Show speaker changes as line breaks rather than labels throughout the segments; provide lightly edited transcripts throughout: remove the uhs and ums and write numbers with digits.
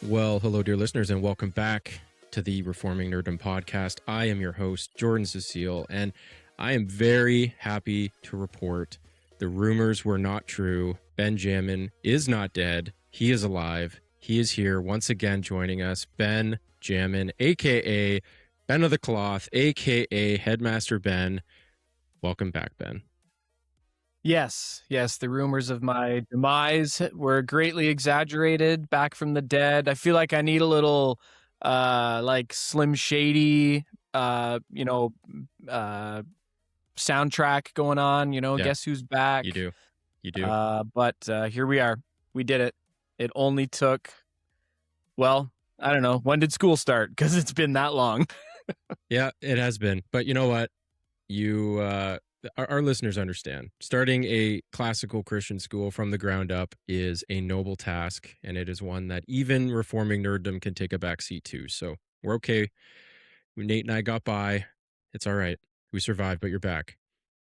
Well, hello, dear listeners, and welcome back to the Reforming Nerddom podcast. I am your host, Jordan Cecile, and I am very happy to report the rumors were not true. Ben Jammin is not dead. He is alive. He is here once again joining us. Ben Jammin, a.k.a. Ben of the Cloth, a.k.a. Headmaster Ben. Welcome back, Ben.
Yes, the rumors of my demise were greatly exaggerated. Back from the dead. I feel like I need a little, like Slim Shady, soundtrack going on.
Yeah.
Guess who's back?
You do.
But here we are. We did it. It only took, well, I don't know. When did school start? Because it's been that long.
Yeah, it has been. But you know what? Our listeners understand. Starting a classical Christian school from the ground up is a noble task, and it is one that even reforming nerddom can take a backseat to. So we're okay. Nate and I got by. It's all right. We survived, but you're back.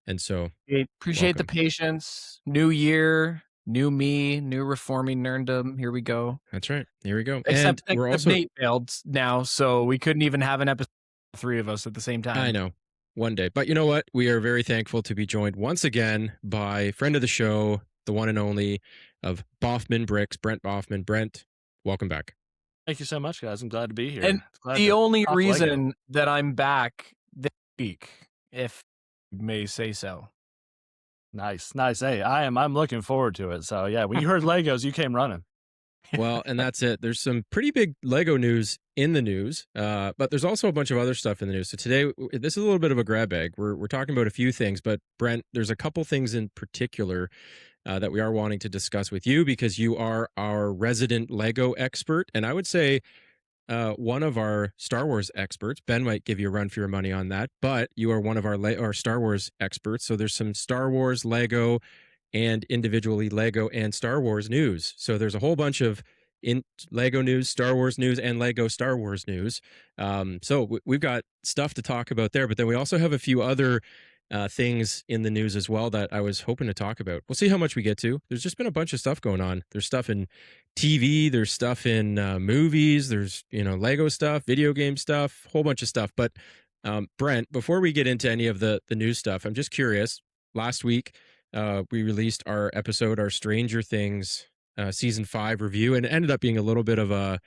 And so
appreciate
welcome.
the patience. New year, new me, new reforming nerddom. Here we go.
That's right. Here we go.
Except
and we're also
Nate failed now, so we couldn't even have an episode of 3 of us at the same time.
I know. One day. But you know what? We are very thankful to be joined once again by friend of the show, the one and only of Boffman Bricks, Brent Boffman. Brent, welcome back.
Thank you so much, guys. I'm glad to be here.
And the only reason that I'm back this week, if you may say so.
Nice. Hey, I'm looking forward to it. So yeah, when you heard Legos, you came running.
Well, and that's it. There's some pretty big Lego news in the news, but there's also a bunch of other stuff in the news. So today, this is a little bit of a grab bag. We're talking about a few things, but Brent, there's a couple things in particular that we are wanting to discuss with you because you are our resident Lego expert, and I would say one of our Star Wars experts. Ben might give you a run for your money on that, but you are one of our Star Wars experts. So there's some Star Wars, Lego, and individually Lego and Star Wars news. So there's a whole bunch of Lego news, Star Wars news, and Lego Star Wars news. So we've got stuff to talk about there, but then we also have a few other things in the news as well that I was hoping to talk about. We'll see how much we get to. There's just been a bunch of stuff going on. There's stuff in TV, there's stuff in movies, there's Lego stuff, video game stuff, whole bunch of stuff. But Brent, before we get into any of the news stuff, I'm just curious. Last week, we released our episode, our Stranger Things season 5 review, and it ended up being a little bit of a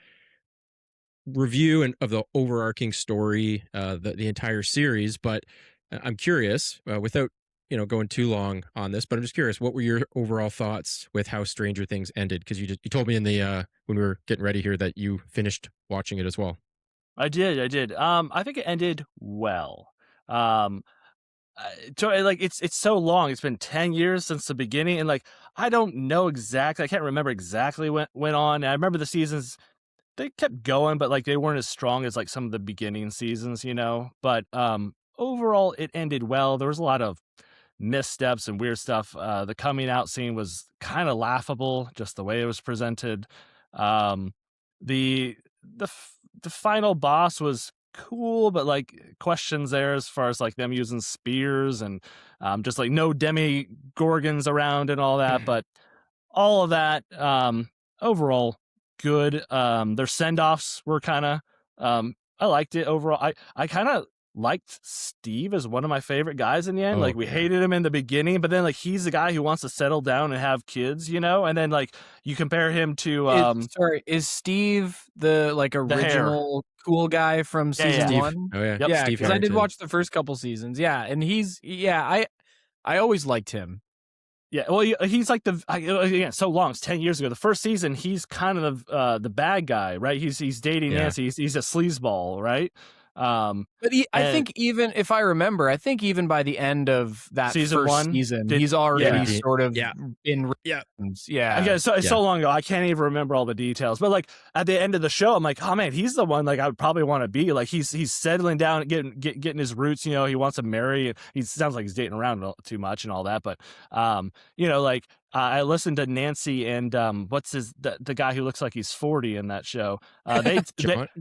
review and of the overarching story, the entire series. But I'm curious, without going too long on this, but I'm just curious, what were your overall thoughts with how Stranger Things ended? Because you told me in the when we were getting ready here that you finished watching it as well.
I did. I think it ended well. So it's so long. It's been 10 years since the beginning, and I don't know exactly. I can't remember exactly what went on. I remember the seasons, they kept going, but they weren't as strong as some of the beginning seasons, But overall, it ended well. There was a lot of missteps and weird stuff. The coming out scene was kind of laughable, just the way it was presented. The final boss was cool, but questions there as far as them using spears and just no demi gorgons around and all that. But all of that overall good. Their send-offs were kind of I liked it overall. I kind of liked Steve as one of my favorite guys in the end. We hated him in the beginning, but then he's the guy who wants to settle down and have kids, and then you compare him to
is Steve the original cool guy from season 1?
Oh yeah.
Yep.
Yeah, because I did watch the first couple seasons. Yeah, and I always liked him.
Yeah, well, he's again, so long. It's 10 years ago. The first season, he's kind of the bad guy, right? He's dating Nancy. He's a sleazeball, right?
But I think even if I remember, even by the end of that first season, he's already sort of in. Yeah.
Again, so it's so long ago, I can't even remember all the details. But at the end of the show, I'm like, oh man, he's the one I would probably want to be. He's settling down, and getting his roots. He wants to marry. He sounds like he's dating around too much and all that. But I listened to Nancy and what's the guy who looks like he's 40 in that show.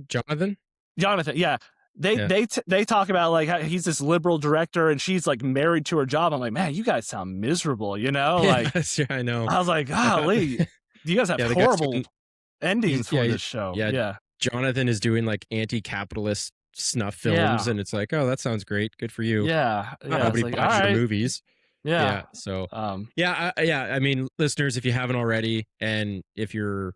Jonathan.
Jonathan, yeah. They talk about like how he's this liberal director and she's like married to her job. I'm like, man, you guys sound miserable, you know? Like,
yeah, I know.
I was like, golly, you guys have
Yeah, the guy's
horrible
doing-
endings for
he's-
this show.
yeah.
Yeah.
Jonathan is doing like anti-capitalist snuff films, and it's like, oh, that sounds great. Good for you.
Yeah.
Nobody
Like,
buys
all
your
right.
movies.
Yeah.
So
Yeah.
I mean, listeners, if you haven't already, and if you're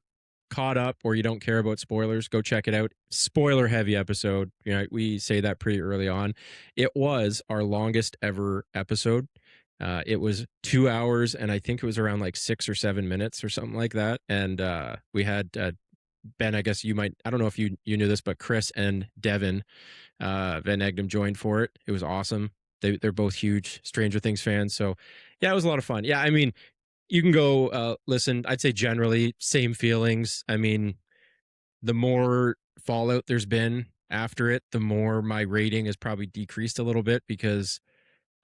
caught up or you don't care about spoilers, go check it out. Spoiler heavy episode. You know, we say that pretty early on. It was our longest ever episode. It was 2 hours, and I think it was around like 6 or 7 minutes or something like that. And we had Ben, I guess you might, I don't know if you knew this, but Chris and Devin Van Egdom joined for it. It was awesome. They're both huge Stranger Things fans. So yeah, it was a lot of fun. Yeah, I mean, you can go listen. I'd say generally same feelings. I mean, the more fallout there's been after it, the more my rating has probably decreased a little bit, because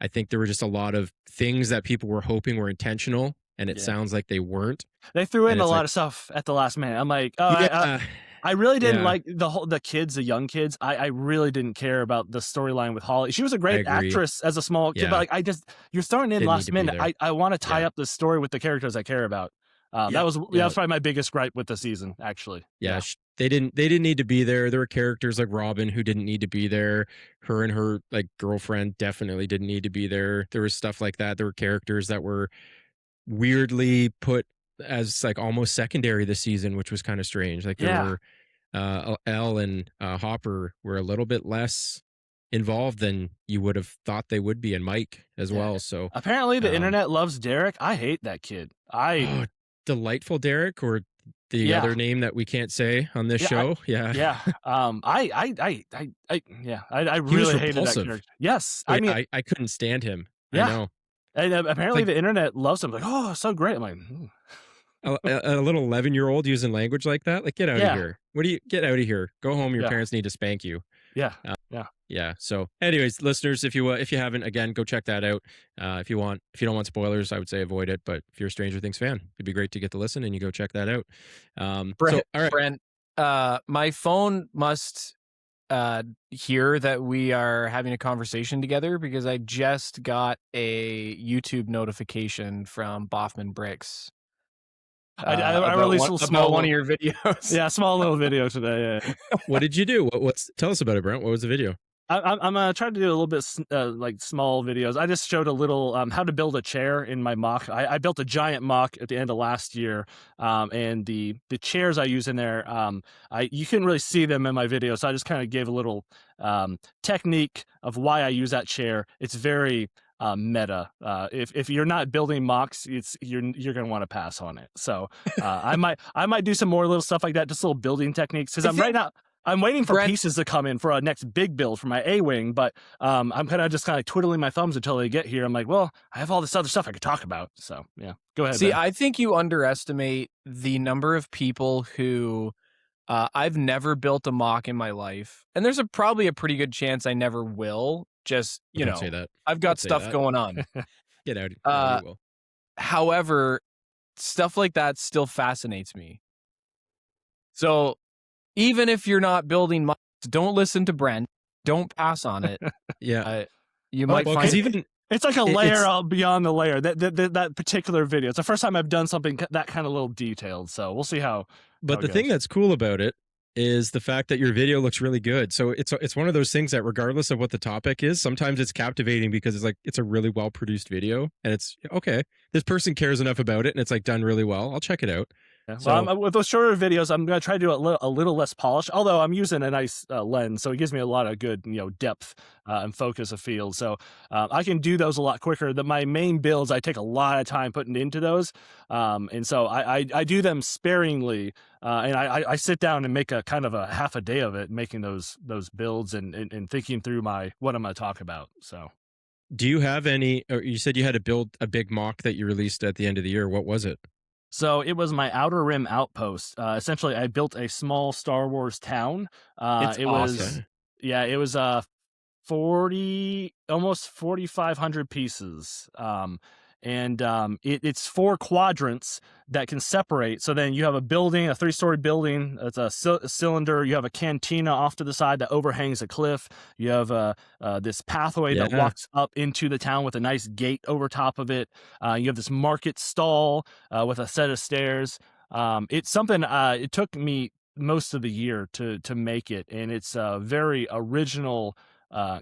I think there were just a lot of things that people were hoping were intentional, and it sounds like they weren't.
They threw in
And
a
it's
lot
like-
of stuff at the last minute. I'm like, oh, I really didn't like the young kids. I really didn't care about the storyline with Holly. She was a great actress as a small kid, but like you're throwing in
Didn't
last
need to be
minute.
there.
I want to tie up the story with the characters I care about. That was probably my biggest gripe with the season, actually.
They didn't need to be there. There were characters like Robin who didn't need to be there. Her and her like girlfriend definitely didn't need to be there. There was stuff like that. There were characters that were weirdly put as like almost secondary this season, which was kind of strange. Like there were Elle and Hopper were a little bit less involved than you would have thought they would be, and Mike as well. So
apparently the internet loves Derek. I hate that kid.
Delightful Derek, or the other name that we can't say on this show.
I really hated that character. Yes.
I mean, I couldn't stand him.
Yeah.
I know.
And apparently the internet loves him. Like, oh, so great. I'm like,
a little 11-year-old using language like that, like, get out of here. Get out of here. Go home. Your parents need to spank you. Yeah. So anyways, listeners, if you haven't, again, go check that out. If you don't want spoilers, I would say avoid it, but if you're a Stranger Things fan, it'd be great to get to listen and you go check that out.
Brent,
all right.
Brent, my phone must hear that we are having a conversation together, because I just got a YouTube notification from Boffman Bricks.
I released
about one of your videos.
Yeah, small little video today. Yeah.
What did you do? Tell us about it, Brent. What was the video?
I'm trying to do a little bit like small videos. I just showed a little how to build a chair in my mock. I built a giant mock at the end of last year, and the chairs I use in there, you couldn't really see them in my video, so I just kind of gave a little technique of why I use that chair. It's very meta. If you're not building mocks, you're gonna want to pass on it. So I might do some more little stuff like that, just little building techniques, because I'm waiting for pieces to come in for a next big build for my A-wing, but I'm kind of like twiddling my thumbs until they get here. I'm like, well, I have all this other stuff I could talk about. So yeah, go ahead.
See,
Ben.
I think you underestimate the number of people who I've never built a mock in my life, and there's probably a pretty good chance I never will. Just
Don't say that.
I've got stuff going on.
Get out. No, you will.
However, stuff like that still fascinates me. So even if you're not building mocks, don't listen to Brent. Don't pass on it. You might find
it's like a layer beyond the layer. That particular video. It's the first time I've done something that kind of little detailed. So we'll see how.
But the thing that's cool about it is the fact that your video looks really good. So it's one of those things that regardless of what the topic is, sometimes it's captivating because it's a really well produced video, and it's okay. This person cares enough about it, and it's like done really well. I'll check it out.
Yeah. Well, with those shorter videos, I'm going to try to do it a little less polished, although I'm using a nice lens, so it gives me a lot of good depth and focus of field. So I can do those a lot quicker. My main builds, I take a lot of time putting into those, and so I do them sparingly, and I sit down and make a kind of a half a day of it, making those builds and thinking through what I'm going to talk about. So.
Do you have any? Or you said you had to build a big mock that you released at the end of the year. What was it?
So it was my Outer Rim outpost. Essentially, I built a small Star Wars town. It
awesome.
was 40, almost 4,500 pieces. and it's 4 quadrants that can separate. So then you have a building, a 3-story building. It's a cylinder. You have a cantina off to the side that overhangs a cliff. You have this pathway that walks up into the town with a nice gate over top of it. You have this market stall with a set of stairs. It's something. It took me most of the year to make it, and it's a very original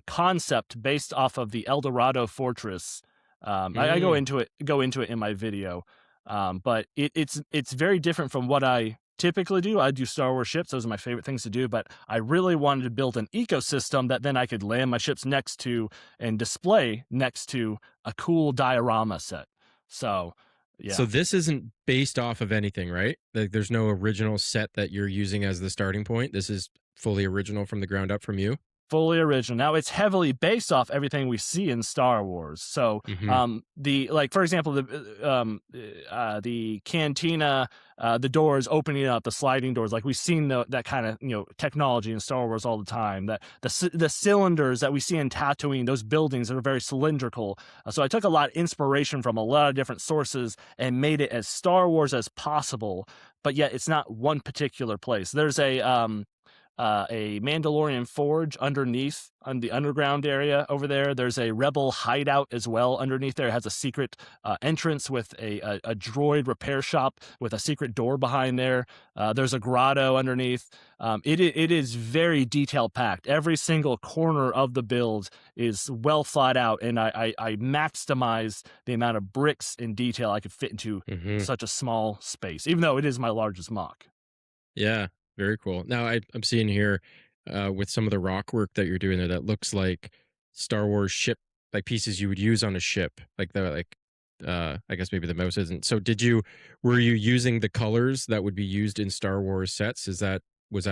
concept based off of the El Dorado Fortress. I go into it in my video, but it's very different from what I typically do. I do Star Wars ships; those are my favorite things to do. But I really wanted to build an ecosystem that then I could land my ships next to and display next to a cool diorama set. So. Yeah.
So this isn't based off of anything, right? Like there's no original set that you're using as the starting point. This is fully original from the ground up from you.
Fully original. Now it's heavily based off everything we see in Star Wars. So for example, the cantina, the doors opening up, the sliding doors, like we've seen that kind of technology in Star Wars all the time. That the cylinders that we see in Tatooine, those buildings that are very cylindrical. So I took a lot of inspiration from a lot of different sources and made it as Star Wars as possible. But yet it's not one particular place. There's a Mandalorian forge underneath on the underground area over there. There's a rebel hideout as well underneath there. It has a secret entrance with a droid repair shop with a secret door behind there. There's a grotto underneath. It is very detail packed. Every single corner of the build is well thought out, and I maximized the amount of bricks and detail I could fit into such a small space, even though it is my largest MOC.
Yeah. Very cool. Now I'm seeing here with some of the rock work that you're doing there that looks like Star Wars ship, like pieces you would use on a ship, I guess maybe the mouse isn't. So were you using the colors that would be used in Star Wars sets? Was that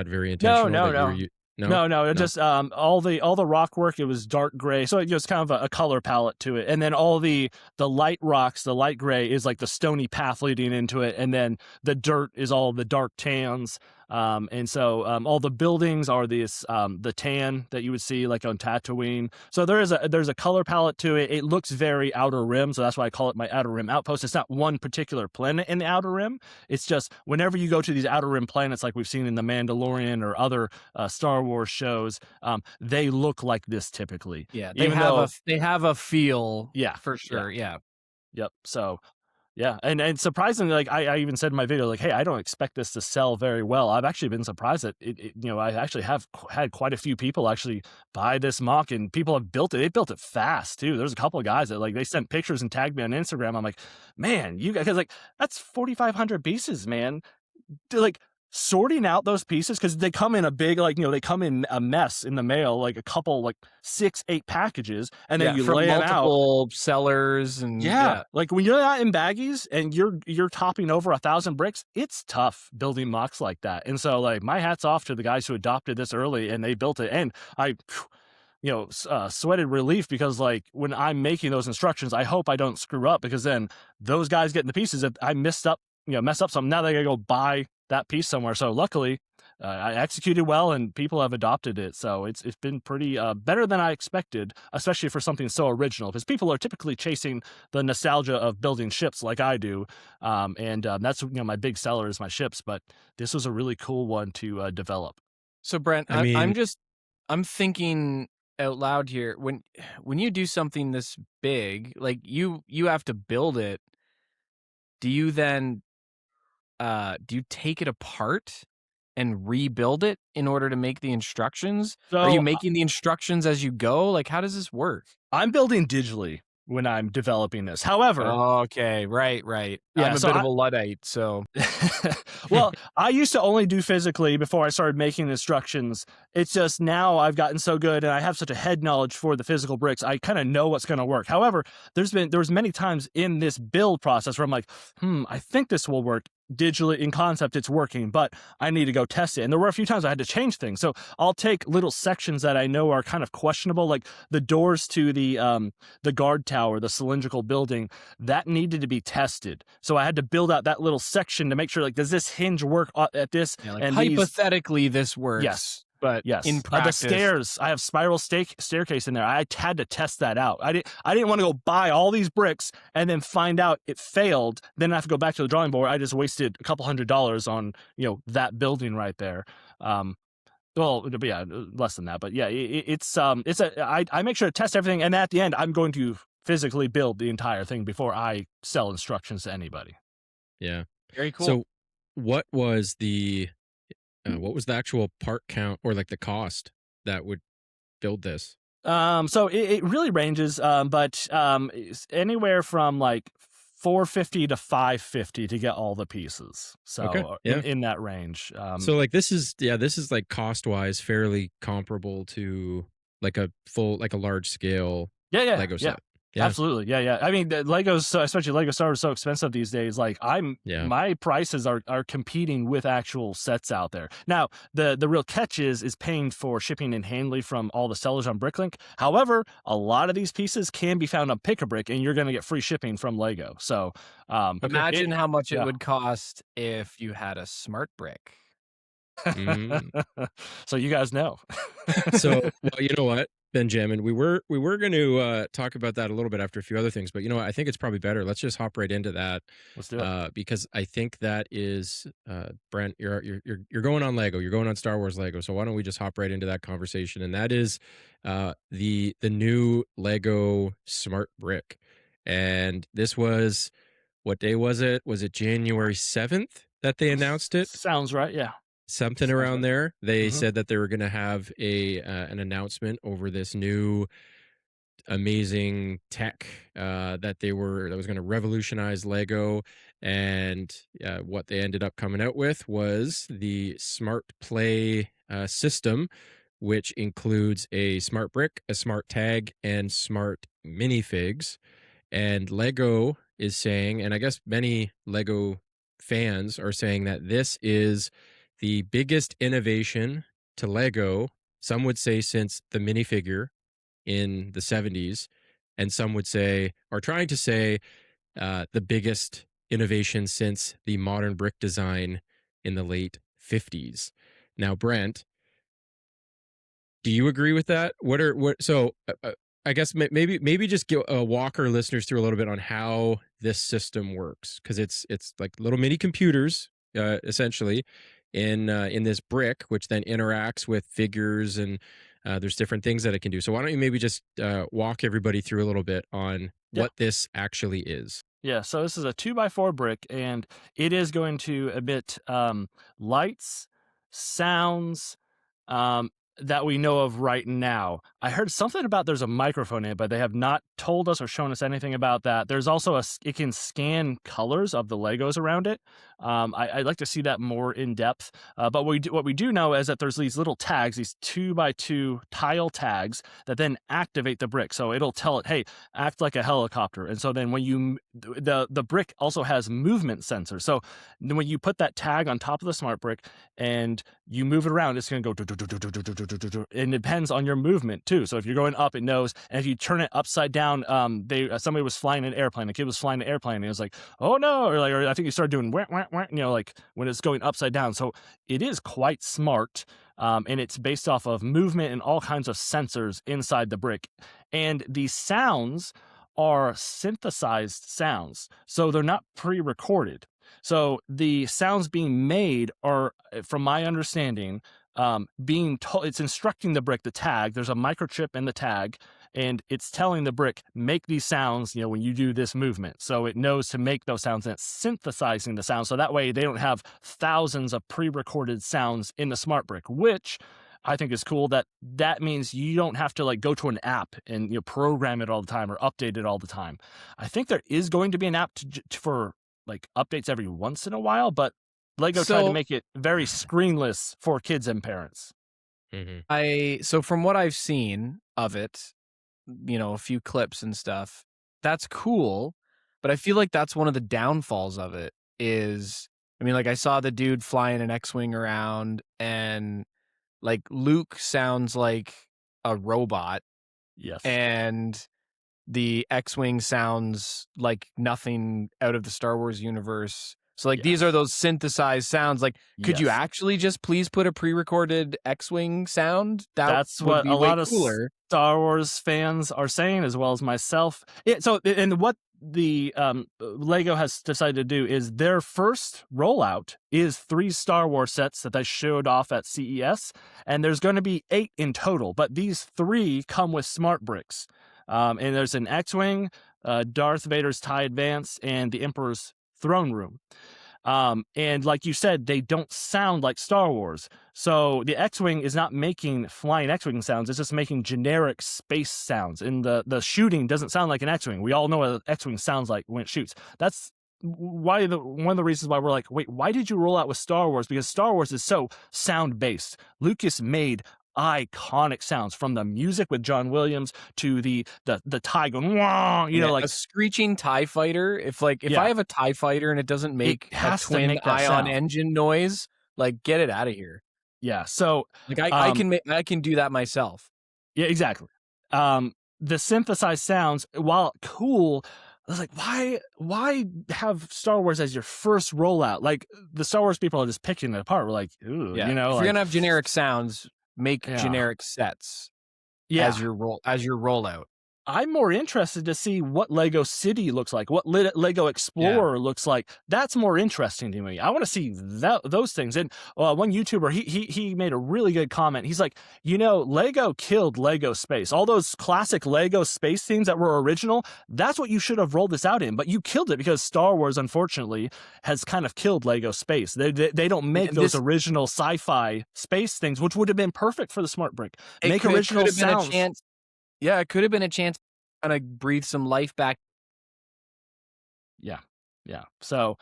very intentional?
No. Just all the rock work, it was dark gray, so it was kind of a color palette to it. And then all the light rocks, the light gray is like the stony path leading into it, and then the dirt is all the dark tans. And so all the buildings are the tan that you would see like on Tatooine. So there's a color palette to it. It looks very Outer Rim, so that's why I call it my Outer Rim outpost. It's not one particular planet in the Outer Rim. It's just whenever you go to these Outer Rim planets, like we've seen in The Mandalorian or other Star Wars shows, they look like this typically.
Yeah, they have a feel.
Yeah,
for sure. Yeah.
Yep. So. Yeah, and surprisingly, like I even said in my video, like, hey, I don't expect this to sell very well. I've actually been surprised that I actually have had quite a few people actually buy this MOC, and people have built it. They built it fast too. There's a couple of guys that like they sent pictures and tagged me on Instagram. I'm like, man, you guys, because like that's 4,500 pieces, man. Like sorting out those pieces, because they come in a big, they come in a mess in the mail, like a couple, like 6-8 packages, and then you lay them out.
Multiple sellers, and
like when you're not in baggies and you're topping over 1,000 bricks, it's tough building MOCs like that. And so like my hat's off to the guys who adopted this early and they built it, and I sweated relief, because like when I'm making those instructions, I hope I don't screw up, because then those guys getting the pieces, if I mess up something, now they gotta go buy that piece somewhere. So luckily I executed well and people have adopted it. So it's been pretty better than I expected, especially for something so original, because people are typically chasing the nostalgia of building ships like I do. And that's, my big seller is my ships, but this was a really cool one to develop.
So Brent, I'm thinking out loud here. When you do something this big, like you have to build it, do you then do you take it apart and rebuild it in order to make the instructions? So, are you making the instructions as you go? Like, how does this work?
I'm building digitally when I'm developing this. However,
okay, right. Yeah, I'm a bit of a Luddite, so.
Well, I used to only do physically before I started making instructions. It's just now I've gotten so good and I have such a head knowledge for the physical bricks, I kind of know what's going to work. However, there's many times in this build process where I'm like, I think this will work. Digitally in concept, it's working, but I need to go test it. And there were a few times I had to change things. So I'll take little sections that I know are kind of questionable, like the doors to the guard tower, the cylindrical building, that needed to be tested. So I had to build out that little section to make sure, like, does this hinge work at this?
Yeah, like, and hypothetically, this works.
Yes.
but
yes,
in
the
practice,
stairs. I have spiral staircase in there. I had to test that out. I didn't want to go buy all these bricks and then find out it failed. Then I have to go back to the drawing board. I just wasted a couple $100 on that building right there. Well, yeah, less than that, but yeah, I make sure to test everything, and at the end, I'm going to physically build the entire thing before I sell instructions to anybody.
Yeah,
very cool.
So, what was the actual part count or like the cost that would build this?
So it really ranges, but it's anywhere from like $450 to $550 to get all the pieces. So
Okay, yeah.
in that range.
So like this is like cost wise fairly comparable to like a large scale Lego set. Yeah.
Absolutely. Yeah. I mean, the Legos, especially Lego Star Wars, are so expensive these days. Like my prices are competing with actual sets out there. Now, the real catch is paying for shipping and handling from all the sellers on Bricklink. However, a lot of these pieces can be found on Pick-a-Brick, and you're going to get free shipping from Lego. So
imagine how much it would cost if you had a smart brick.
So you guys know.
So, well, you know what, Benjamin, we were going to talk about that a little bit after a few other things, but I think it's probably better. Let's just hop right into that.
Let's do it.
Because I think that is Brent, you're going on Lego, you're going on Star Wars Lego. So why don't we just hop right into that conversation? And that is the new Lego Smart Brick. And this was, what day was it? Was it January 7th that they announced it?
Sounds right. Yeah.
Something around there. They said that they were going to have an announcement over this new amazing tech that was going to revolutionize Lego, and what they ended up coming out with was the Smart Play system, which includes a smart brick, a smart tag, and smart minifigs. And Lego is saying, and I guess many Lego fans are saying, that this is the biggest innovation to Lego, some would say since the minifigure in the 70s, and some would say, or trying to say, the biggest innovation since the modern brick design in the late 50s. Now, Brent, do you agree with that? I guess maybe just walk our listeners through a little bit on how this system works, because it's like little mini computers, essentially, in this brick, which then interacts with figures, and there's different things that it can do. So why don't you maybe just walk everybody through a little bit on what this actually is?
Yeah, so this is a 2x4 brick, and it is going to emit lights, sounds, that we know of right now. I heard something about there's a microphone in it, but they have not told us or shown us anything about that. There's also it can scan colors of the Legos around it. I'd like to see that more in depth. But what we do know is that there's these little tags, these 2x2 tile tags that then activate the brick. So it'll tell it, hey, act like a helicopter. And so then when the brick also has movement sensors. So when you put that tag on top of the smart brick and you move it around, it's going to go, and it depends on your movement too. So if you're going up, it knows, and if you turn it upside down, somebody was flying an airplane, a kid was flying an airplane, and it was like, oh no, or I think you started doing wah, wah, wah, like when it's going upside down. So it is quite smart, and it's based off of movement and all kinds of sensors inside the brick, and these sounds are synthesized sounds, so they're not pre-recorded. So the sounds being made are, from my understanding, being told, it's instructing the brick, the tag, there's a microchip in the tag, and it's telling the brick, make these sounds, when you do this movement. So it knows to make those sounds, and it's synthesizing the sounds. So that way they don't have thousands of pre-recorded sounds in the smart brick, which I think is cool. That means you don't have to go to an app and program it all the time or update it all the time. I think there is going to be an app for updates every once in a while, but Lego tried to make it very screenless for kids and parents.
Mm-hmm.
So from what I've seen of it, a few clips and stuff, that's cool, but I feel like that's one of the downfalls of it is, I saw the dude flying an X-Wing around, and Luke sounds like a robot.
Yes.
And the X-Wing sounds like nothing out of the Star Wars universe. So like these are those synthesized sounds. Like, could you actually just please put a pre-recorded X-Wing sound?
That's what a lot of Star Wars fans are saying, as well as myself. And what the LEGO has decided to do is their first rollout is 3 Star Wars sets that they showed off at CES, and there's going to be 8 in total. But these 3 come with smart bricks, and there's an X-Wing, Darth Vader's TIE Advance, and the Emperor's Throne Room. And like you said, they don't sound like Star Wars. So the X-Wing is not making flying X-Wing sounds. It's just making generic space sounds. And the shooting doesn't sound like an X-Wing. We all know what an X-Wing sounds like when it shoots. That's why one of the reasons why we're like, wait, why did you roll out with Star Wars? Because Star Wars is so sound-based. Lucas made iconic sounds, from the music with John Williams to the TIE going, wah, like
a screeching TIE fighter. If I have a TIE fighter and it doesn't make a twin ion engine noise, like, get it out of here.
Yeah. So
like I can do that myself.
Yeah, exactly. The synthesized sounds, while cool, I was like, why have Star Wars as your first rollout? Like, the Star Wars people are just picking it apart. We're like, ooh,
if you're gonna have generic sounds, make generic sets as your rollout.
I'm more interested to see what Lego City looks like, what Lego Explorer looks like. That's more interesting to me. I want to see those things. And one YouTuber, he made a really good comment. He's like, Lego killed Lego Space. All those classic Lego Space themes that were original, that's what you should have rolled this out in. But you killed it because Star Wars, unfortunately, has kind of killed Lego Space. They don't make those original sci-fi space things, which would have been perfect for the Smart Brick. Make original sounds.
Yeah, it could have been a chance to kind of breathe some life back.
Yeah. So,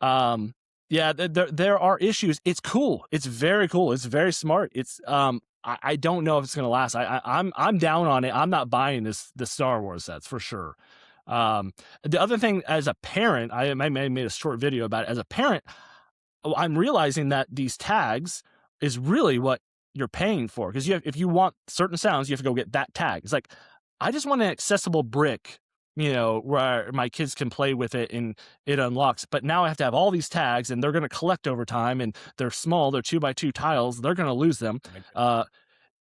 there are issues. It's cool. It's very cool. It's very smart. It's I don't know if it's gonna last. I'm down on it. I'm not buying the Star Wars sets for sure. The other thing, as a parent, I made a short video about it. As a parent, I'm realizing that these tags is really what you're paying for, because if you want certain sounds, you have to go get that tag. It's like, I just want an accessible brick, where my kids can play with it and it unlocks. But now I have to have all these tags, and they're going to collect over time, and they're small. They're 2x2 tiles. They're going to lose them.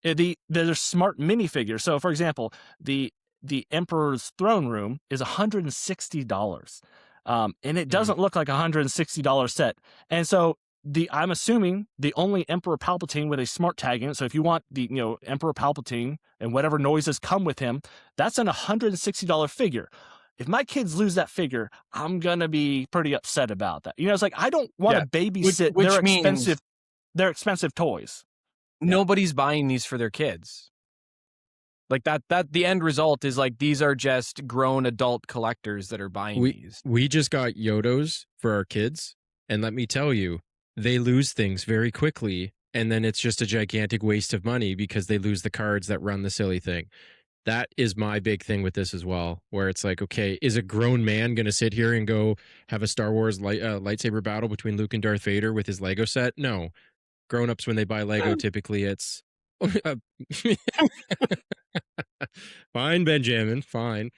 They're smart minifigures. So, for example, the Emperor's Throne Room is $160, and it doesn't look like a $160 set. And so I'm assuming the only Emperor Palpatine with a smart tag in it. So if you want the Emperor Palpatine and whatever noises come with him, that's an $160 figure. If my kids lose that figure, I'm gonna be pretty upset about that. It's like, I don't want to babysit their expensive toys.
Nobody's buying these for their kids. Like that the end result is like, these are just grown adult collectors that are buying these.
We just got Yodos for our kids, and let me tell you, they lose things very quickly, and then it's just a gigantic waste of money because they lose the cards that run the silly thing. That is my big thing with this as well, where it's like, okay, is a grown man going to sit here and go have a Star Wars lightsaber battle between Luke and Darth Vader with his Lego set? No. Grown-ups, when they buy Lego, typically it's... Fine, Benjamin, fine.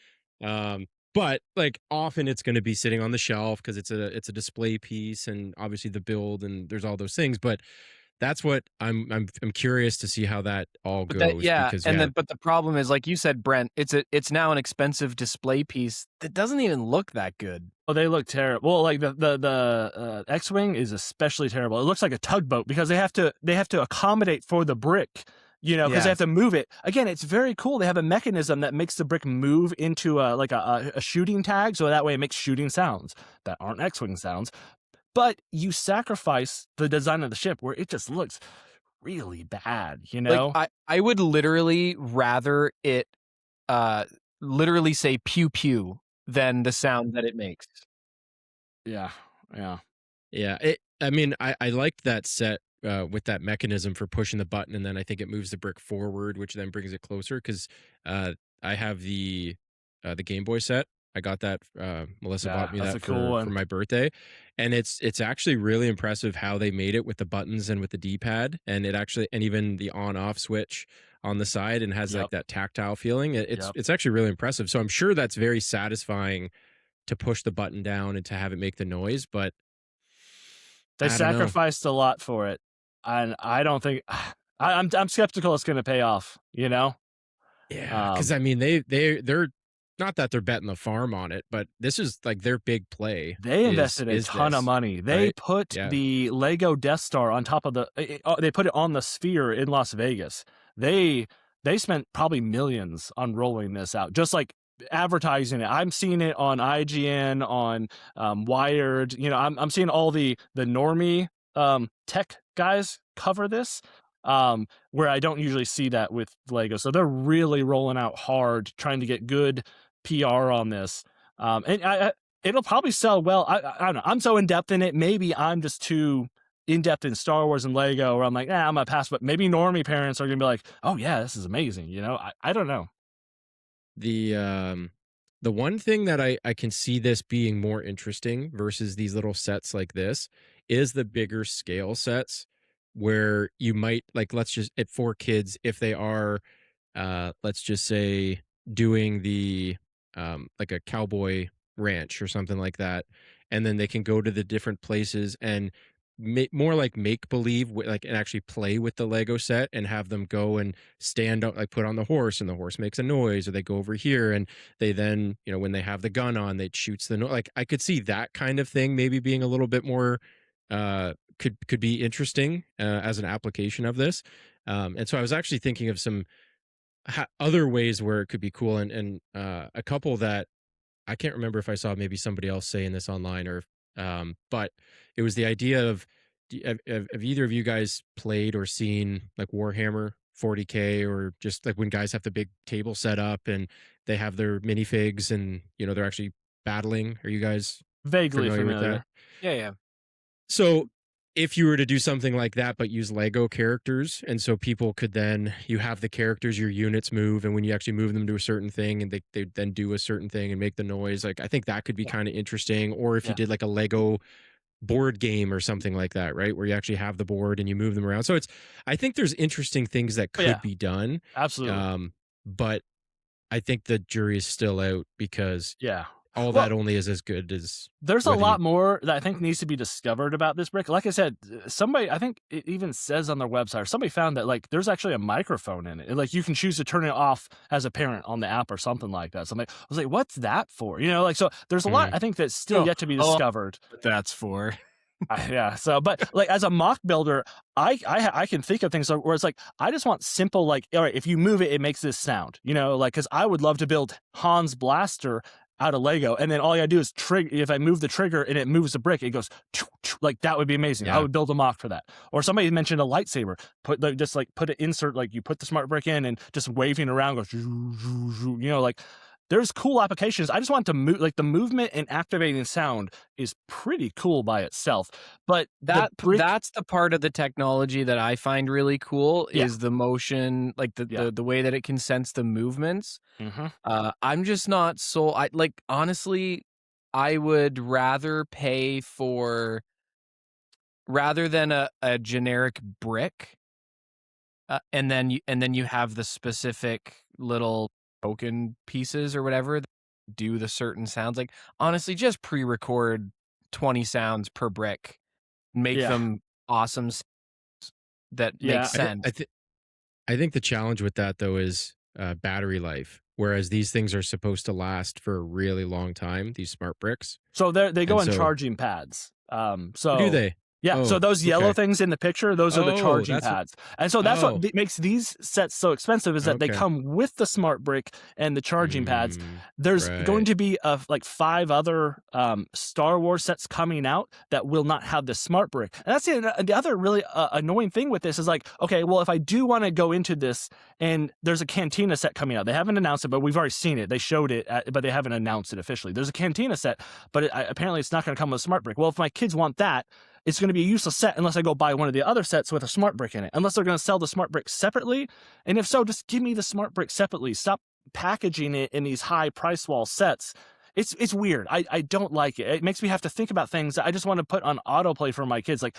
But like, often it's going to be sitting on the shelf because it's a display piece, and obviously the build, and there's all those things. But that's what I'm curious to see how that all goes.
But the problem is, like you said, Brent, it's now an expensive display piece that doesn't even look that good.
Oh, they look terrible. Well, like the X-Wing is especially terrible. It looks like a tugboat because they have to accommodate for the brick. Because they have to move it. Again, it's very cool. They have a mechanism that makes the brick move into a shooting tag, so that way it makes shooting sounds that aren't X-Wing sounds. But you sacrifice the design of the ship where it just looks really bad,
Like, I would literally rather it literally say pew pew than the sound that it makes.
Yeah.
I liked that set with that mechanism for pushing the button, and then I think it moves the brick forward, which then brings it closer. Because I have the Game Boy set. I got that. Melissa bought me that for my birthday, and it's actually really impressive how they made it with the buttons and with the D-pad, and even the on-off switch on the side, and has like that tactile feeling. It's actually really impressive. So I'm sure that's very satisfying to push the button down and to have it make the noise, but
They
I don't know.
sacrificed a lot for it, and I don't think I'm skeptical it's going to pay off. You know?
Yeah, because I mean, they're not that they're betting the farm on it, but this is like their big play.
They invested a ton of money. They
right?
put
Yeah.
the Lego Death Star on top of they put it on the Sphere in Las Vegas. They spent probably millions on rolling this out, just like advertising it. I'm seeing it on IGN, on Wired. You know, I'm seeing all the normie tech guys cover this, where I don't usually see that with Lego. So they're really rolling out hard, trying to get good PR on this. And it'll probably sell well. I don't know. I'm so in depth in it. Maybe I'm just too in depth in Star Wars and Lego, where I'm like, I'm gonna pass. But maybe normie parents are gonna be like, oh yeah, this is amazing. You know, I don't know.
The one thing that I can see this being more interesting versus these little sets like this is the bigger scale sets, where you might, like, let's just, at 4 kids, if they are let's just say doing the like a cowboy ranch or something like that, and then they can go to the different places and more like make believe, like, and actually play with the Lego set and have them go and stand up, like put on the horse and the horse makes a noise, or they go over here and they then, you know, when they have the gun on, they shoots the like, I could see that kind of thing maybe being a little bit more could be interesting as an application of this. And so I was actually thinking of some other ways where it could be cool, and a couple that I can't remember if I saw maybe somebody else saying this online, or but it was the idea of have either of you guys played or seen like Warhammer 40K, or just like when guys have the big table set up and they have their minifigs and, you know, they're actually battling? Are you guys
Vaguely
familiar with that?
Yeah.
So if you were to do something like that, but use Lego characters, and so people could then, you have the characters, your units move, and when you actually move them to a certain thing, and they then do a certain thing and make the noise, like, I think that could be kind of interesting. Or if you did like a Lego board game or something like that, right, where you actually have the board and you move them around. So I think there's interesting things that could be done.
Absolutely.
But I think the jury is still out, because that only is as good as.
There's a lot more that I think needs to be discovered about this brick. Like I said, somebody, I think it even says on their website, or somebody found that like there's actually a microphone in it. Like you can choose to turn it off as a parent on the app or something like that. So I was like, what's that for? You know, like, so there's a lot I think that's still yet to be discovered.
What that's for.
So, but like as a mock builder, I can think of things where it's like, I just want simple, like, all right, if you move it, it makes this sound, you know, like, because I would love to build Han's blaster out of Lego, and then all you gotta do is trigger. If I move the trigger and it moves the brick, it goes like that. Would be amazing. I would build a mock for that. Or somebody mentioned a lightsaber. Put an insert, like you put the smart brick in and just waving around goes, you know, like there's cool applications. I just want to move, like the movement and activating sound is pretty cool by itself. But
that's the part of the technology that I find really cool is the motion, like the way that it can sense the movements. I'm just not so, honestly, I would rather pay for, rather than a generic brick, and then you have the specific little token pieces or whatever that do the certain sounds. Like, honestly, just pre-record 20 sounds per brick, make them awesome sounds that make sense.
I think the challenge with that though is battery life, whereas these things are supposed to last for a really long time, these smart bricks.
So they go on charging pads. So
do they?
Yeah, so those yellow things in the picture, those are the charging pads. And so that's what makes these sets so expensive, is that they come with the smart brick and the charging pads. There's going to be like 5 other Star Wars sets coming out that will not have the smart brick. And that's the other really annoying thing with this is like, okay, well, if I do want to go into this, and there's a Cantina set coming out. They haven't announced it, but we've already seen it. They showed it, but they haven't announced it officially. There's a Cantina set, but apparently it's not going to come with a smart brick. Well, if my kids want that, it's going to be a useless set unless I go buy one of the other sets with a smart brick in it, unless they're going to sell the smart brick separately. And if so, just give me the smart brick separately. Stop packaging it in these high price wall sets. It's weird. I don't like it. It makes me have to think about things that I just want to put on autoplay for my kids. Like,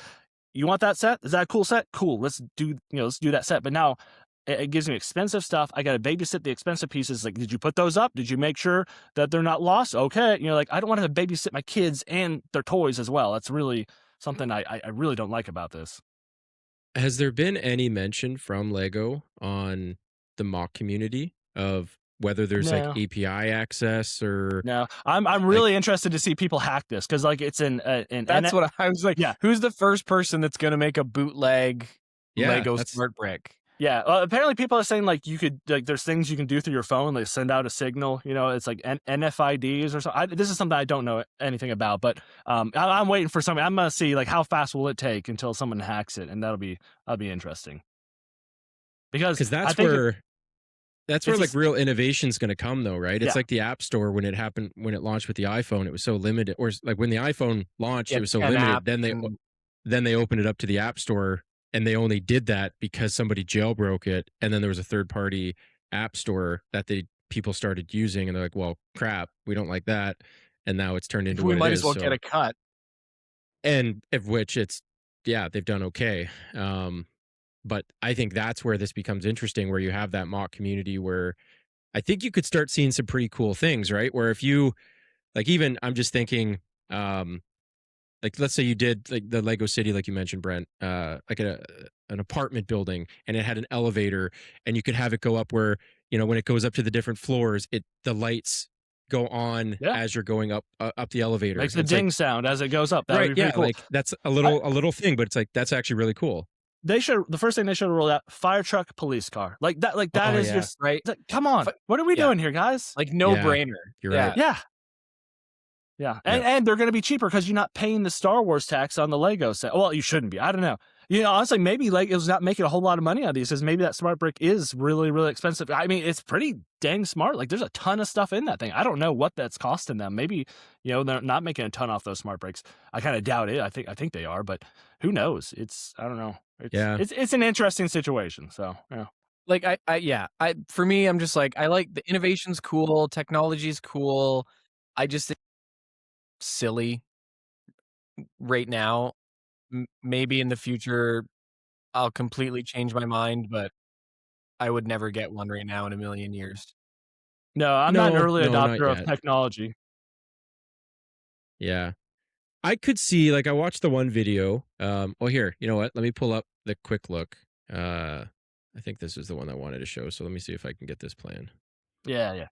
you want that set? Is that a cool set? Cool. Let's do that set. But now it gives me expensive stuff. I got to babysit the expensive pieces. Like, did you put those up? Did you make sure that they're not lost? Okay. Like, I don't want to babysit my kids and their toys as well. That's really something I really don't like about this.
Has there been any mention from LEGO on the mock community of whether there's like
No.
API access or
No, I'm really interested to see people hack this because like it's
That's what I was like.
Yeah.
Who's the first person that's gonna make a bootleg Lego
that's
smart brick?
Yeah, apparently people are saying like you could like there's things you can do through your phone. They send out a signal. You know, it's like NFIDs or something. This is something I don't know anything about, but I'm waiting for something. I'm gonna see like how fast will it take until someone hacks it, and that'll be interesting. Because
that's
I think
where that's where
it's
like
just-
real innovation's going to come though, right? It's
Yeah.
like the App Store when it launched with the iPhone, it was so limited, or like when the iPhone launched,
Yeah,
it was so
10
limited.
apps
Then they opened it up to the App Store, and they only did that because somebody jailbroke it, and then there was a third party app store that people started using, and they're like, well, crap, we don't like that, and now it's turned into
we
what
might
it
as
is.
well
So,
get a cut.
and of which they've done okay. But I think that's where this becomes interesting, where you have that mock community where I think you could start seeing some pretty cool things, right? Where if you like, even I'm just thinking, like let's say you did like the Lego City, like you mentioned, Brent, like an apartment building, and it had an elevator, and you could have it go up where, you know, when it goes up to the different floors, the lights go on as you're going up the elevator.
Makes a ding sound as it goes up. That would be pretty cool.
Like that's a little thing, but it's like that's actually really cool.
The first thing they should have rolled out, fire truck, police car. Like that is just
right.
Like, come on, what are we doing here, guys?
Like no brainer.
You're right.
Yeah. And they're going to be cheaper because you're not paying the Star Wars tax on the Lego set. Well, you shouldn't be. I don't know. You know, honestly, maybe Lego's not making a whole lot of money on these because maybe that smart brick is really, really expensive. I mean, it's pretty dang smart. Like, there's a ton of stuff in that thing. I don't know what that's costing them. Maybe, you know, they're not making a ton off those smart bricks. I kind of doubt it. I think they are, but who knows? I don't know. It's an interesting situation. So, yeah.
Like for me, I'm just like, I like the innovation's cool, technology's cool. I just think it's silly right now. Maybe in the future I'll completely change my mind, but I would never get one right now in a million years.
No, I'm not an early adopter of technology.
Yeah. I could see, like, I watched the one video. Well, here, you know what? Let me pull up the quick look. I think this is the one I wanted to show. So let me see if I can get this playing.
Yeah.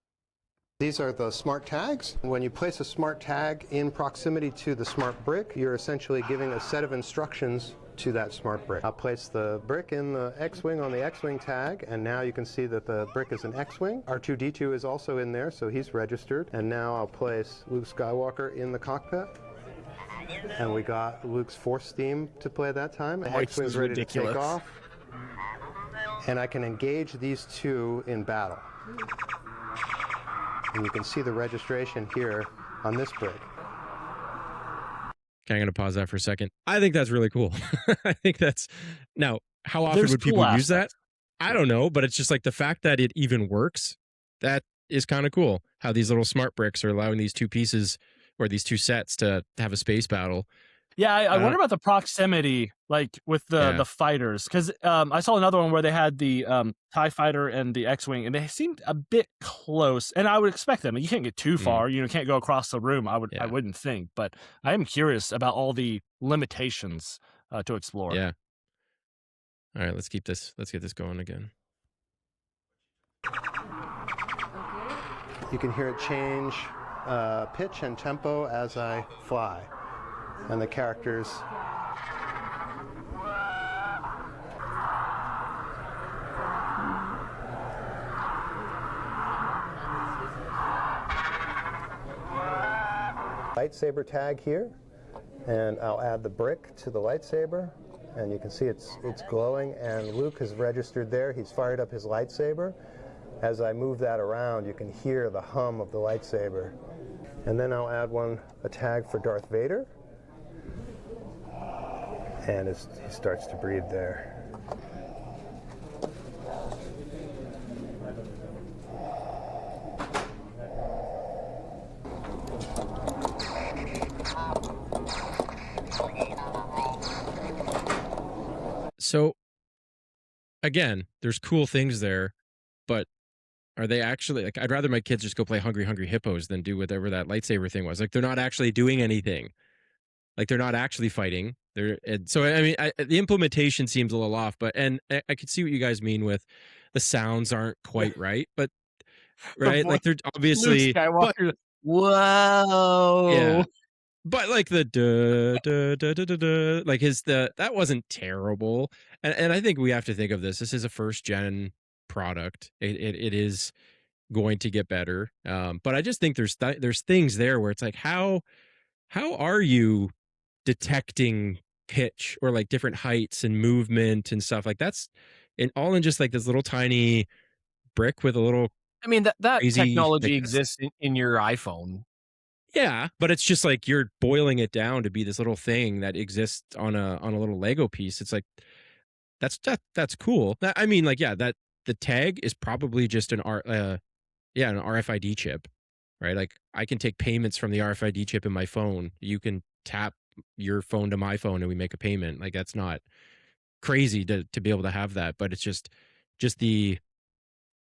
These are the smart tags. When you place a smart tag in proximity to the smart brick, you're essentially giving a set of instructions to that smart brick. I'll place the brick in the X-Wing on the X-Wing tag, and now you can see that the brick is an X-Wing. R2-D2 is also in there, so he's registered. And now I'll place Luke Skywalker in the cockpit. And we got Luke's Force theme to play that time. The X-Wing's ready to take off. And I can engage these two in battle. And you can see the registration here on this brick.
Okay, I'm going to pause that for a second. I think that's really cool. I think that's... Now, how often would people use that? I don't know, but it's just like the fact that it even works, that is kind of cool. How these little smart bricks are allowing these two pieces or these two sets to have a space battle.
Yeah, I wonder about the proximity, like with the fighters, because I saw another one where they had the TIE fighter and the X-Wing, and they seemed a bit close. And I would expect them. You can't get too far. You can't go across the room. I wouldn't think, but I am curious about all the limitations to explore.
Yeah. All right, let's get this going again.
You can hear it change pitch and tempo as I fly. And the characters lightsaber tag here, and I'll add the brick to the lightsaber, and you can see it's glowing, and Luke has registered there. He's fired up his lightsaber. As I move that around, you can hear the hum of the lightsaber. And then I'll add a tag for Darth Vader. And he starts to breathe there.
So, again, there's cool things there, but are they actually, like, I'd rather my kids just go play Hungry Hungry Hippos than do whatever that lightsaber thing was. Like, they're not actually doing anything. Like they're not actually fighting. So I mean, the implementation seems a little off, but I could see what you guys mean with the sounds aren't quite right, but right, like they're
Luke
obviously, but
Skywalker. Whoa.
yeah, but like the duh, duh, duh, duh, duh, duh, like that wasn't terrible, and I think we have to think of this. This is a first gen product. It is going to get better, but I just think there's things there where it's like how are you detecting pitch or like different heights and movement and stuff like that's all in just like this little tiny brick with a little
I mean, that
crazy
technology
thickness.
exists in your iPhone.
Yeah, but it's just like you're boiling it down to be this little thing that exists on a little Lego piece. It's like that's cool. I mean, like yeah, that the tag is probably just an RFID chip, right? Like I can take payments from the RFID chip in my phone. You can tap your phone to my phone and we make a payment. Like that's not crazy to be able to have that, but it's just the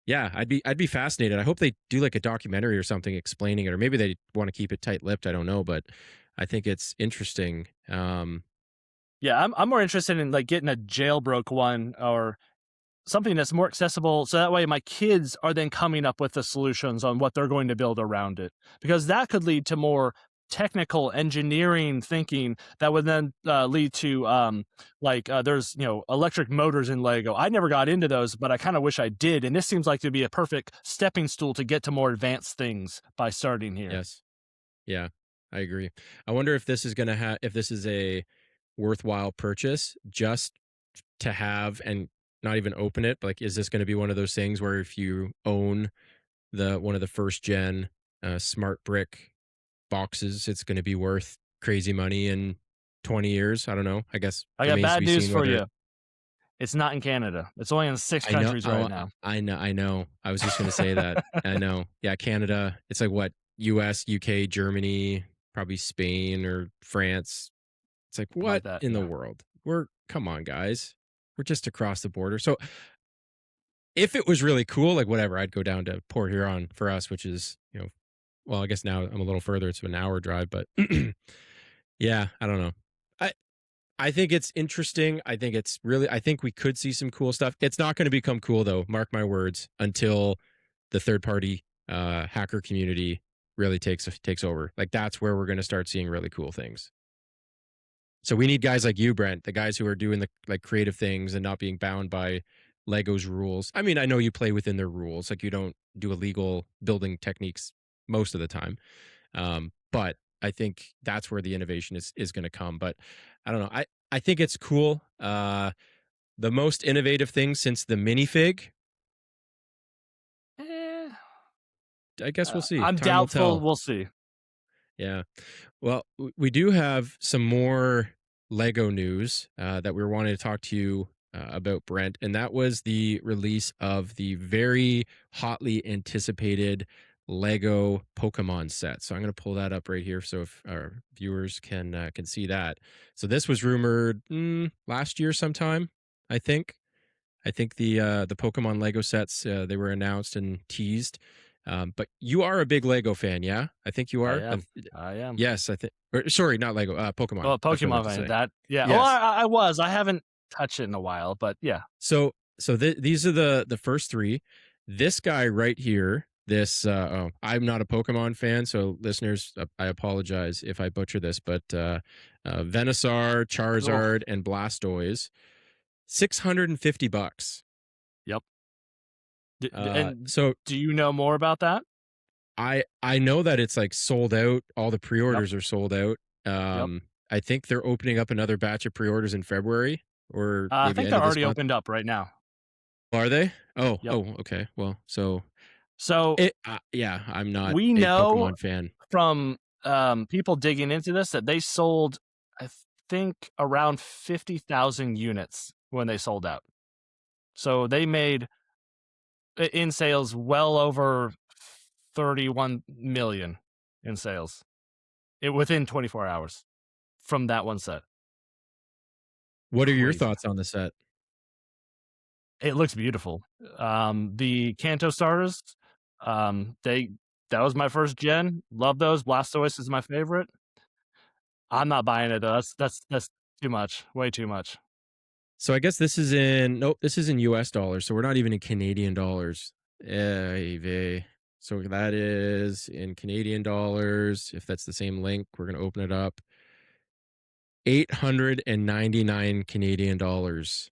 yeah, I'd be fascinated. I hope they do like a documentary or something explaining it, or maybe they want to keep it tight-lipped. I don't know, but I think it's interesting.
Yeah, I'm more interested in like getting a jailbroke one or something that's more accessible, so that way my kids are then coming up with the solutions on what they're going to build around it, because that could lead to more technical engineering thinking that would then lead to there's electric motors in Lego. I never got into those, but I kind of wish I did, and this seems like to be a perfect stepping stool to get to more advanced things by starting here.
Yes. Yeah, I agree. I wonder if this is going to if this is a worthwhile purchase just to have and not even open it. But like, is this going to be one of those things where if you own one of the first gen smart brick boxes, it's going to be worth crazy money in 20 years? I don't know. I guess
I got bad news for you. It's not in Canada. It's only in 6 countries right now.
I know. I was just going to say that. I know. Yeah, Canada. It's like what? US, UK, Germany, probably Spain or France. It's like what in the world? Come on, guys. We're just across the border. So if it was really cool, like whatever, I'd go down to Port Huron for us, which is, well, I guess now I'm a little further. It's an hour drive, but yeah, I don't know. I think it's interesting. I think we could see some cool stuff. It's not going to become cool though, mark my words, until the third party hacker community really takes over. Like that's where we're going to start seeing really cool things. So we need guys like you, Brent, the guys who are doing the like creative things and not being bound by Lego's rules. I mean, I know you play within their rules. Like you don't do illegal building techniques most of the time. But I think that's where the innovation is going to come. But I don't know. I think it's cool. The most innovative thing since the minifig. I guess we'll see.
I'm
Time will
doubtful.
tell.
We'll see.
Yeah. Well, we do have some more Lego news that we were wanting to talk to you about, Brent, and that was the release of the very hotly anticipated Lego Pokémon set. So I'm going to pull that up right here so if our viewers can see that. So this was rumored last year sometime, I think. I think the Pokemon Lego sets they were announced and teased. But you are a big Lego fan, yeah? I think you are.
I am.
Yes, I think. Sorry, not Lego. Pokemon.
Oh, Pokemon fan. That. Yeah.
Yes.
Well, I was. I haven't touched it in a while, but yeah.
So these are the first three. This guy right here. This I'm not a Pokemon fan, so listeners, I apologize if I butcher this, but Venusaur, Charizard, and Blastoise, $650.
Yep.
And so,
do you know more about that?
I know that it's like sold out. All the pre-orders are sold out. I think they're opening up another batch of pre-orders in February, or
I think they're already opened up right now.
Are they? Oh, okay. Well, so yeah, I'm not.
We
a
know
Pokemon fan
from people digging into this that they sold, I think, around 50,000 units when they sold out. So they made in sales well over 31 million in sales within 24 hours from that one set.
What are your thoughts on the set?
It looks beautiful. The Kanto starters, that was my first gen. Love those. Blastoise is my favorite. I'm not buying it though. That's too much. Way too much.
So I guess this is this is in US dollars. So we're not even in Canadian dollars. So that is in Canadian dollars. If that's the same link, we're going to open it up. 899 Canadian dollars.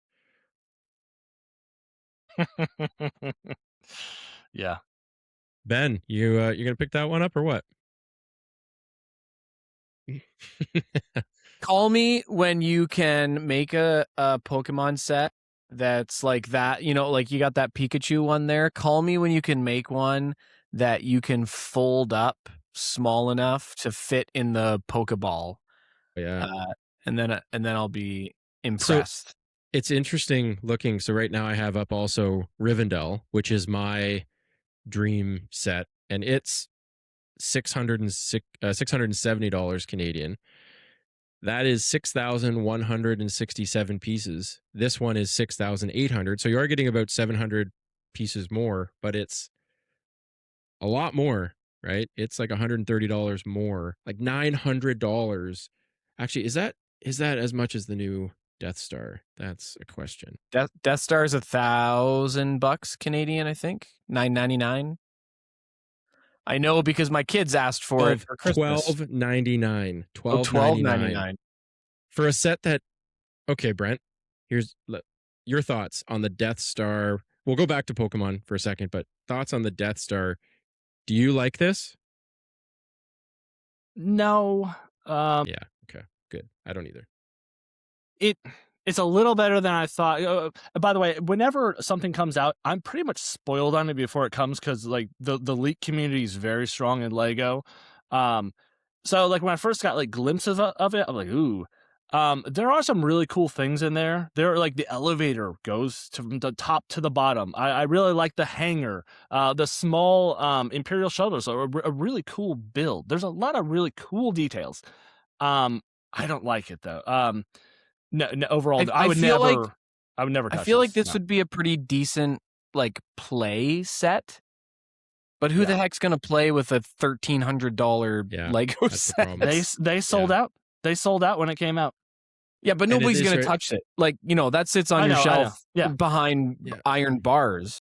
Yeah.
Ben, you going to pick that one up or what?
Call me when you can make a Pokemon set that's like that, like you got that Pikachu one there. Call me when you can make one that you can fold up small enough to fit in the Pokeball.
Yeah.
And then I'll be impressed.
So it's interesting looking. So right now I have up also Rivendell, which is my dream set, and it's $670 Canadian. That is 6,167 pieces. This one is 6,800. So you are getting about 700 pieces more, but it's a lot more, right? It's like $130 more, like $900. Actually, is that as much as the new Death Star? That's a question.
Death Star is $1,000 Canadian, I think. $9.99. I know because my kids asked for it for Christmas.
$12.99.
$12.99
for a set that. Okay, Brent. Here's your thoughts on the Death Star. We'll go back to Pokemon for a second, but thoughts on the Death Star. Do you like this?
No.
Yeah. Okay. Good. I don't either.
It's a little better than I thought. By the way, whenever something comes out, I'm pretty much spoiled on it before it comes because like the leak community is very strong in Lego. So like when I first got like glimpses of it, I'm like, ooh. There are some really cool things in there. There are like the elevator goes from the top to the bottom. I really like the hangar, the small Imperial shuttles are a really cool build. There's a lot of really cool details. I don't like it though. No, overall, I would never touch
I feel like this
no.
would be a pretty decent like play set. But who the heck's gonna play with a $1,300 Lego set?
They sold out. They sold out when it came out.
Yeah, but nobody's gonna touch it. Like, that sits on your shelf behind iron bars.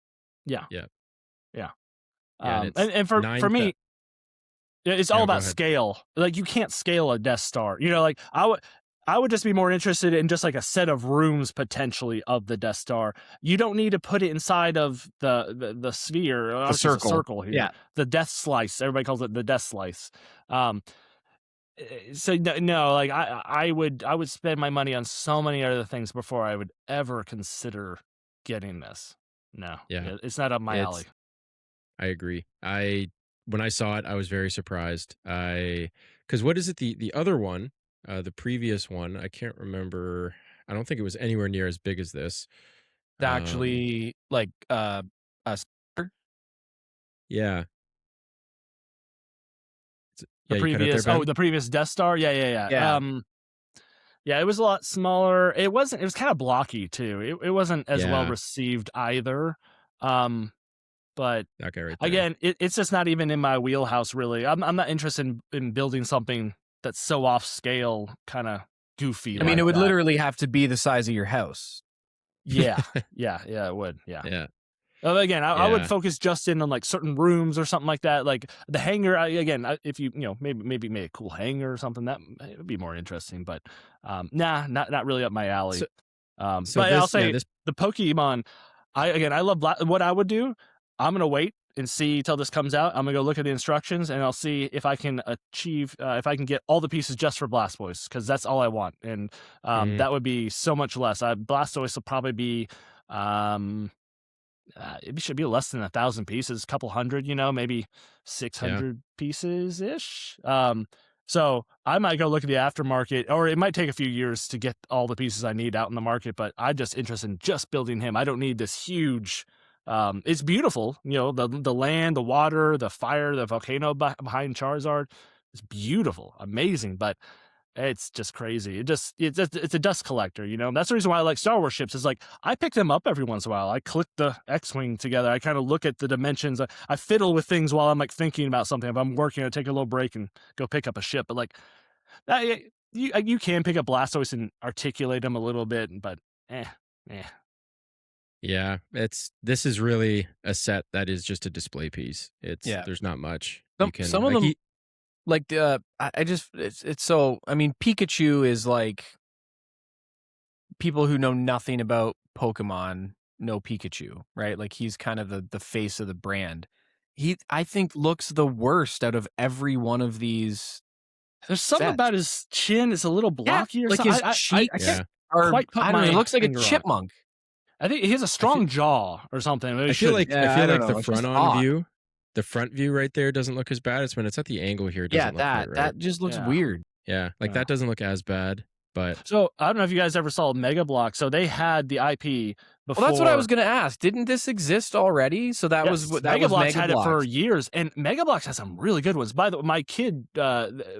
Yeah.
Yeah.
And for me, it's all about scale. Like you can't scale a Death Star. Like I would just be more interested in just like a set of rooms potentially of the Death Star. You don't need to put it inside of the sphere,
the circle
here.
Yeah,
the Death Slice. Everybody calls it the Death Slice. So no, like I would spend my money on so many other things before I would ever consider getting this. No, it's not up my alley.
I agree. When I saw it, I was very surprised. Because what is it? The other one. The previous one, I can't remember. I don't think it was anywhere near as big as this.
It's actually like a
yeah.
The previous Death Star. Yeah. Yeah, it was a lot smaller. It was kind of blocky too. It wasn't as well received either. But
okay, right there.
Again, it's just not even in my wheelhouse really. I'm not interested in building something that's so off scale, kind of goofy.
I mean, it would literally have to be the size of your house.
Yeah, it would. Yeah. Again, I would focus just in on like certain rooms or something like that. Like the hangar. If you maybe make a cool hangar or something, that would be more interesting. But not really up my alley. But I'll say the Pokemon. I love what I would do. I'm gonna wait and see till this comes out. I'm gonna go look at the instructions and I'll see if I can achieve, if I can get all the pieces just for Blastoise, because that's all I want. And that would be so much less. Blastoise will probably be, it should be less than 1,000 pieces, a couple hundred, maybe 600 pieces ish. So I might go look at the aftermarket, or it might take a few years to get all the pieces I need out in the market. But I'm just interested in just building him. I don't need this huge. It's beautiful, the land, the water, the fire, the volcano behind Charizard. It's beautiful, amazing, but it's just crazy. It's a dust collector, That's the reason why I like Star Wars ships. Is like I pick them up every once in a while. I click the X-wing together. I kind of look at the dimensions. I fiddle with things while I'm like thinking about something. If I'm working, I take a little break and go pick up a ship. But like you can pick up Blastoise and articulate them a little bit, but
Yeah, this is really a set that is just a display piece. There's not much.
Some of them, like it's so. I mean, Pikachu is like people who know nothing about Pokemon know Pikachu, right? Like he's kind of the face of the brand. I think looks the worst out of every one of these.
There's something about his chin; it's a little blocky, or
like
something.
his cheek.
I can't quite put
I don't know. He looks like a
finger on it.
chipmunk.
I think he has a strong jaw or something.
I feel like the front on
odd.
view, the front view right there doesn't look as bad. It's when it's at the angle here. It doesn't look right.
That just looks weird.
Yeah, that doesn't look as bad. But
so I don't know if you guys ever saw Mega Bloks. So they had the IP before.
Well, that's what I was going to ask. Didn't this exist already? So that was what
Mega Bloks had it
Bloks.
for years, and Mega Bloks has some really good ones. By the way,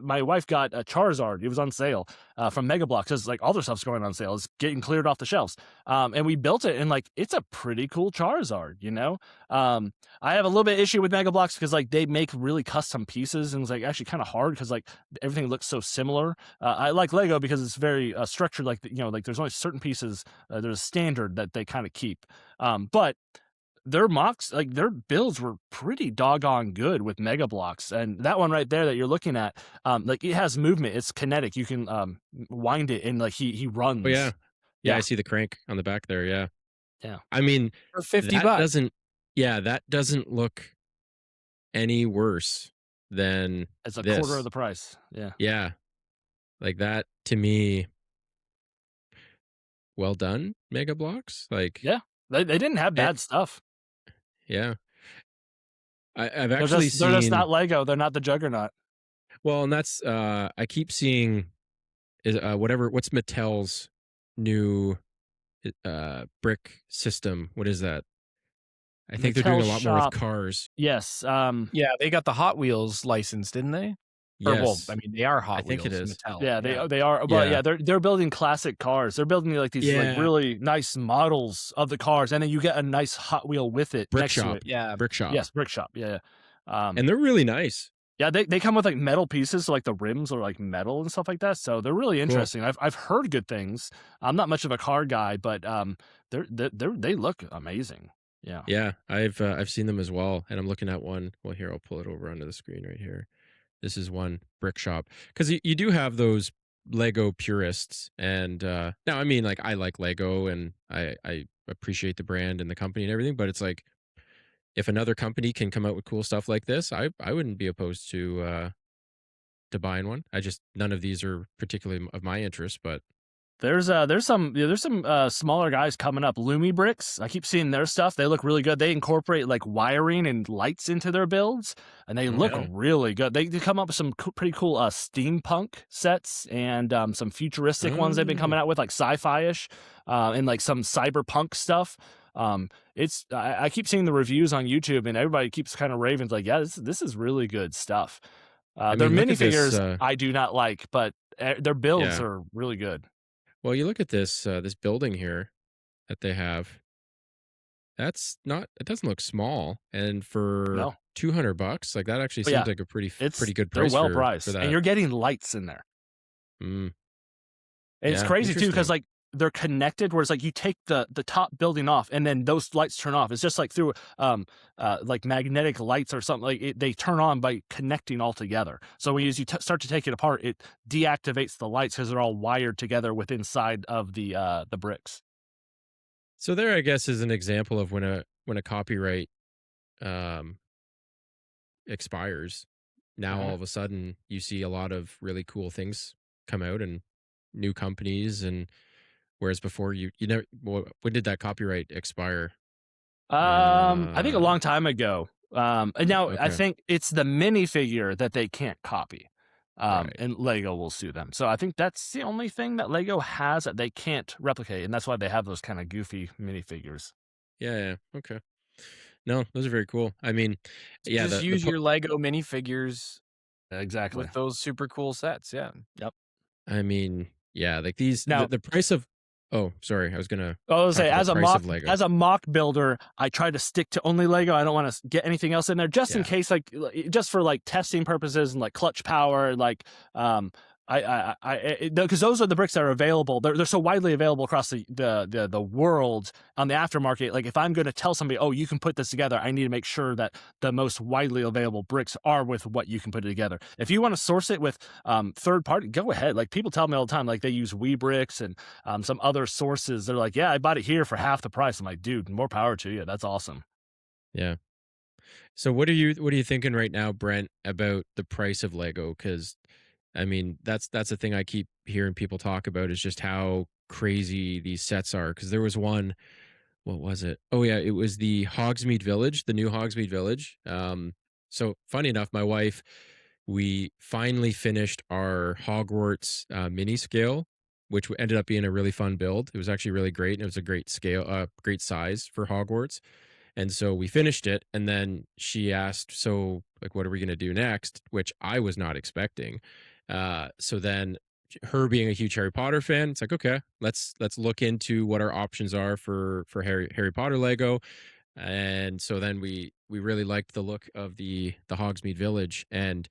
my wife got a Charizard. It was on sale from Mega Bloks because like all their stuff's going on sale. It's getting cleared off the shelves, and we built it, and like it's a pretty cool Charizard. You know, I have a little bit of issue with Mega Bloks because like they make really custom pieces, and it's like actually kind of hard because like everything looks so similar. I like Lego because it's very structured. Like like there's only certain pieces. There's a standard that they kind of keep. But their MOCs, like their builds were pretty doggone good with Mega Bloks. And that one right there that you're looking at, like it has movement. It's kinetic. You can wind it and like he runs.
Oh, yeah. I see the crank on the back there. Yeah.
Yeah.
I mean,
for $50.
That doesn't look any worse than
it's a
this.
quarter of the price. Yeah.
Yeah. Like that to me. Well done, Mega Bloks. Like,
yeah, they didn't have bad stuff.
Yeah, I've actually seen.
They're just not Lego. They're not the Juggernaut.
Well, and that's I keep seeing is what's Mattel's new brick system? What is that? I think they're doing a lot more with cars.
Yes.
Yeah, they got the Hot Wheels license, didn't they?
Yes.
Or, well, I mean, they are Hot Wheels.
I think it is.
Mattel.
Yeah, they are. But yeah, they're building classic cars. They're building like these like really nice models of the cars, and then you get a nice Hot Wheel with it.
Brick
next
shop.
To it.
Yeah,
brick shop.
Yes, brick shop. Yeah.
And they're really nice.
Yeah, they come with like metal pieces, so like the rims are like metal and stuff like that. So they're really interesting. Cool. I've heard good things. I'm not much of a car guy, but they look amazing. Yeah.
Yeah, I've seen them as well, and I'm looking at one. Well, here I'll pull it over onto the screen right here. This is one brick shop because you do have those Lego purists, and now I mean like I like Lego and I appreciate the brand and the company and everything, but it's like if another company can come out with cool stuff like this, I wouldn't be opposed to buying one. None of these are particularly of my interest, but
there's some smaller guys coming up. Lumi Bricks, I keep seeing their stuff. They look really good. They incorporate like wiring and lights into their builds, and they look really good. They come up with some pretty cool steampunk sets and some futuristic ones they've been coming out with, like sci-fi-ish and like some cyberpunk stuff. I keep seeing the reviews on YouTube, and everybody keeps kind of raving like, yeah, this is really good stuff. Their minifigures I do not like, but their builds are really good.
Well, you look at this building here that they have. It doesn't look small, and for $200, like that actually seems like a pretty good price.
They're well priced,
for that.
And you're getting lights in there.
And
it's crazy too because like they're connected, where it's like you take the top building off, and then those lights turn off. It's just like through like magnetic lights or something. Like they turn on by connecting all together. So when you start to take it apart, it deactivates the lights because they're all wired together within inside of the bricks.
So there, I guess, is an example of when a copyright expires. Now all of a sudden you see a lot of really cool things come out and new companies, and whereas before you never. When did that copyright expire?
I think a long time ago. And now I think it's the minifigure that they can't copy. And Lego will sue them. So I think that's the only thing that Lego has that they can't replicate, and that's why they have those kind of goofy minifigures.
Yeah. Okay. No, those are very cool. I mean,
just use your Lego minifigures
exactly
with those super cool sets. Yeah.
Yep.
I mean, yeah, like these. Now the price of. Oh, sorry. I was gonna.
I was say as a mock builder, I try to stick to only Lego. I don't want to get anything else in there, just in case, like just for like testing purposes and like clutch power, like Because those are the bricks that are available. They're so widely available across the world on the aftermarket. Like if I'm going to tell somebody, oh, you can put this together, I need to make sure that the most widely available bricks are with what you can put it together. If you want to source it with third party, go ahead. Like people tell me all the time, like they use Webricks and some other sources. They're like, yeah, I bought it here for half the price. I'm like, dude, more power to you. That's awesome.
Yeah. So what are you thinking right now, Brent, about the price of Lego? Because I mean, that's the thing I keep hearing people talk about is just how crazy these sets are. Because there was one, what was it? Oh yeah, it was the Hogsmeade Village, the new Hogsmeade Village. So funny enough, my wife, we finally finished our Hogwarts mini scale, which ended up being a really fun build. It was actually really great, and it was a great scale, great size for Hogwarts. And so we finished it, and then she asked, "So, like, what are we going to do next?" Which I was not expecting. So then, her being a huge Harry Potter fan, it's like, okay, let's look into what our options are for Harry Potter Lego. And so then we really liked the look of the Hogsmeade Village, and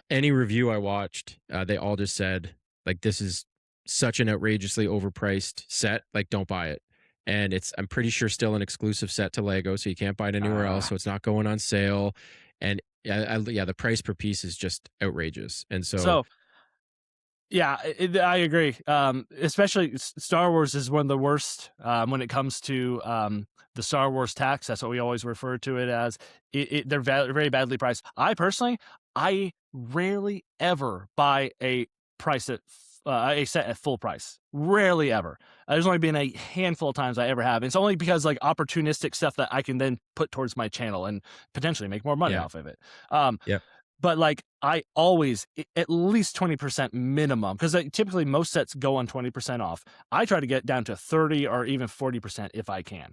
any review I watched, they all just said like, this is such an outrageously overpriced set, like don't buy it. And I'm pretty sure still an exclusive set to Lego, so you can't buy it anywhere else. So it's not going on sale. And yeah, the price per piece is just outrageous. And so
yeah, I agree. Especially Star Wars is one of the worst when it comes to the Star Wars tax. That's what we always refer to it as. They're very badly priced. I rarely ever buy a set at full price. Rarely ever. There's only been a handful of times I ever have. It's only because like opportunistic stuff that I can then put towards my channel and potentially make more money off of it.
yeah.
But like I always at least 20% minimum, because typically most sets go on 20% off. I try to get down to 30 or even 40% if I can.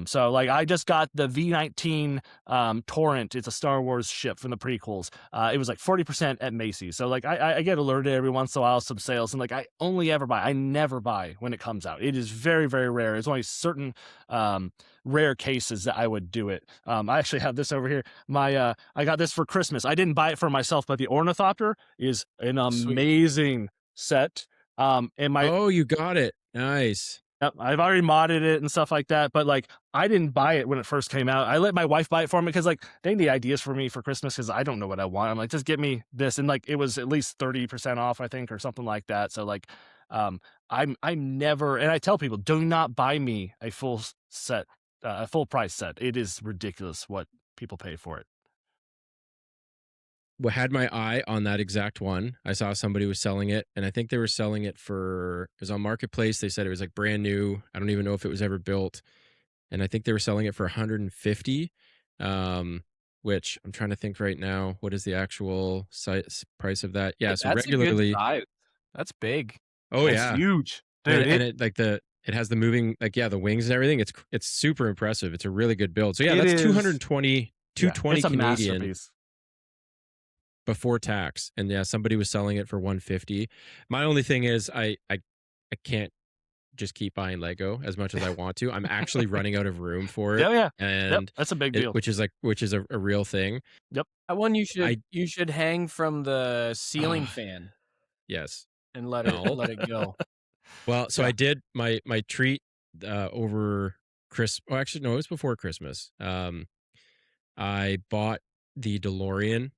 So like I just got the V19 Torrent. It's a Star Wars ship from the prequels. It was like 40% at Macy's. So like I get alerted every once in a while some sales, and like I never buy when it comes out. It is very, very rare. It's only certain rare cases that I would do it. I actually have this over here. I got this for Christmas. I didn't buy it for myself, but the Ornithopter is an amazing set. And
oh, you got it. Nice.
Yep, I've already modded it and stuff like that, but like I didn't buy it when it first came out. I let my wife buy it for me because like they need ideas for me for Christmas because I don't know what I want. I'm like, just get me this, and like it was at least 30% off, I think, or something like that. So like, I'm never, and I tell people, do not buy me a full set, a full price set. It is ridiculous what people pay for it.
Had my eye on that exact one. I saw somebody was selling it, and I think they were selling it it was on Marketplace. They said it was like brand new. I don't even know if it was ever built. And I think they were selling it for 150, which I'm trying to think right now. What is the actual price of that? Yeah, so
that's
regularly.
A good size. That's big.
Oh,
it's
yeah.
Huge. Dude,
and it has the moving, like, the wings and everything. It's super impressive. It's a really good build. So yeah, that's 220
it's a
Canadian.
Masterpiece.
Before tax, and yeah, somebody was selling it for 150. My only thing is I can't just keep buying Lego as much as I want to. I'm actually running out of room for it.
Yeah,
and
that's a big deal.
Which is a real thing.
Yep,
that one you should hang from the ceiling fan.
Yes,
and let it go.
Well, so I did my treat over Christmas. Oh, actually, no, it was before Christmas. I bought the DeLorean.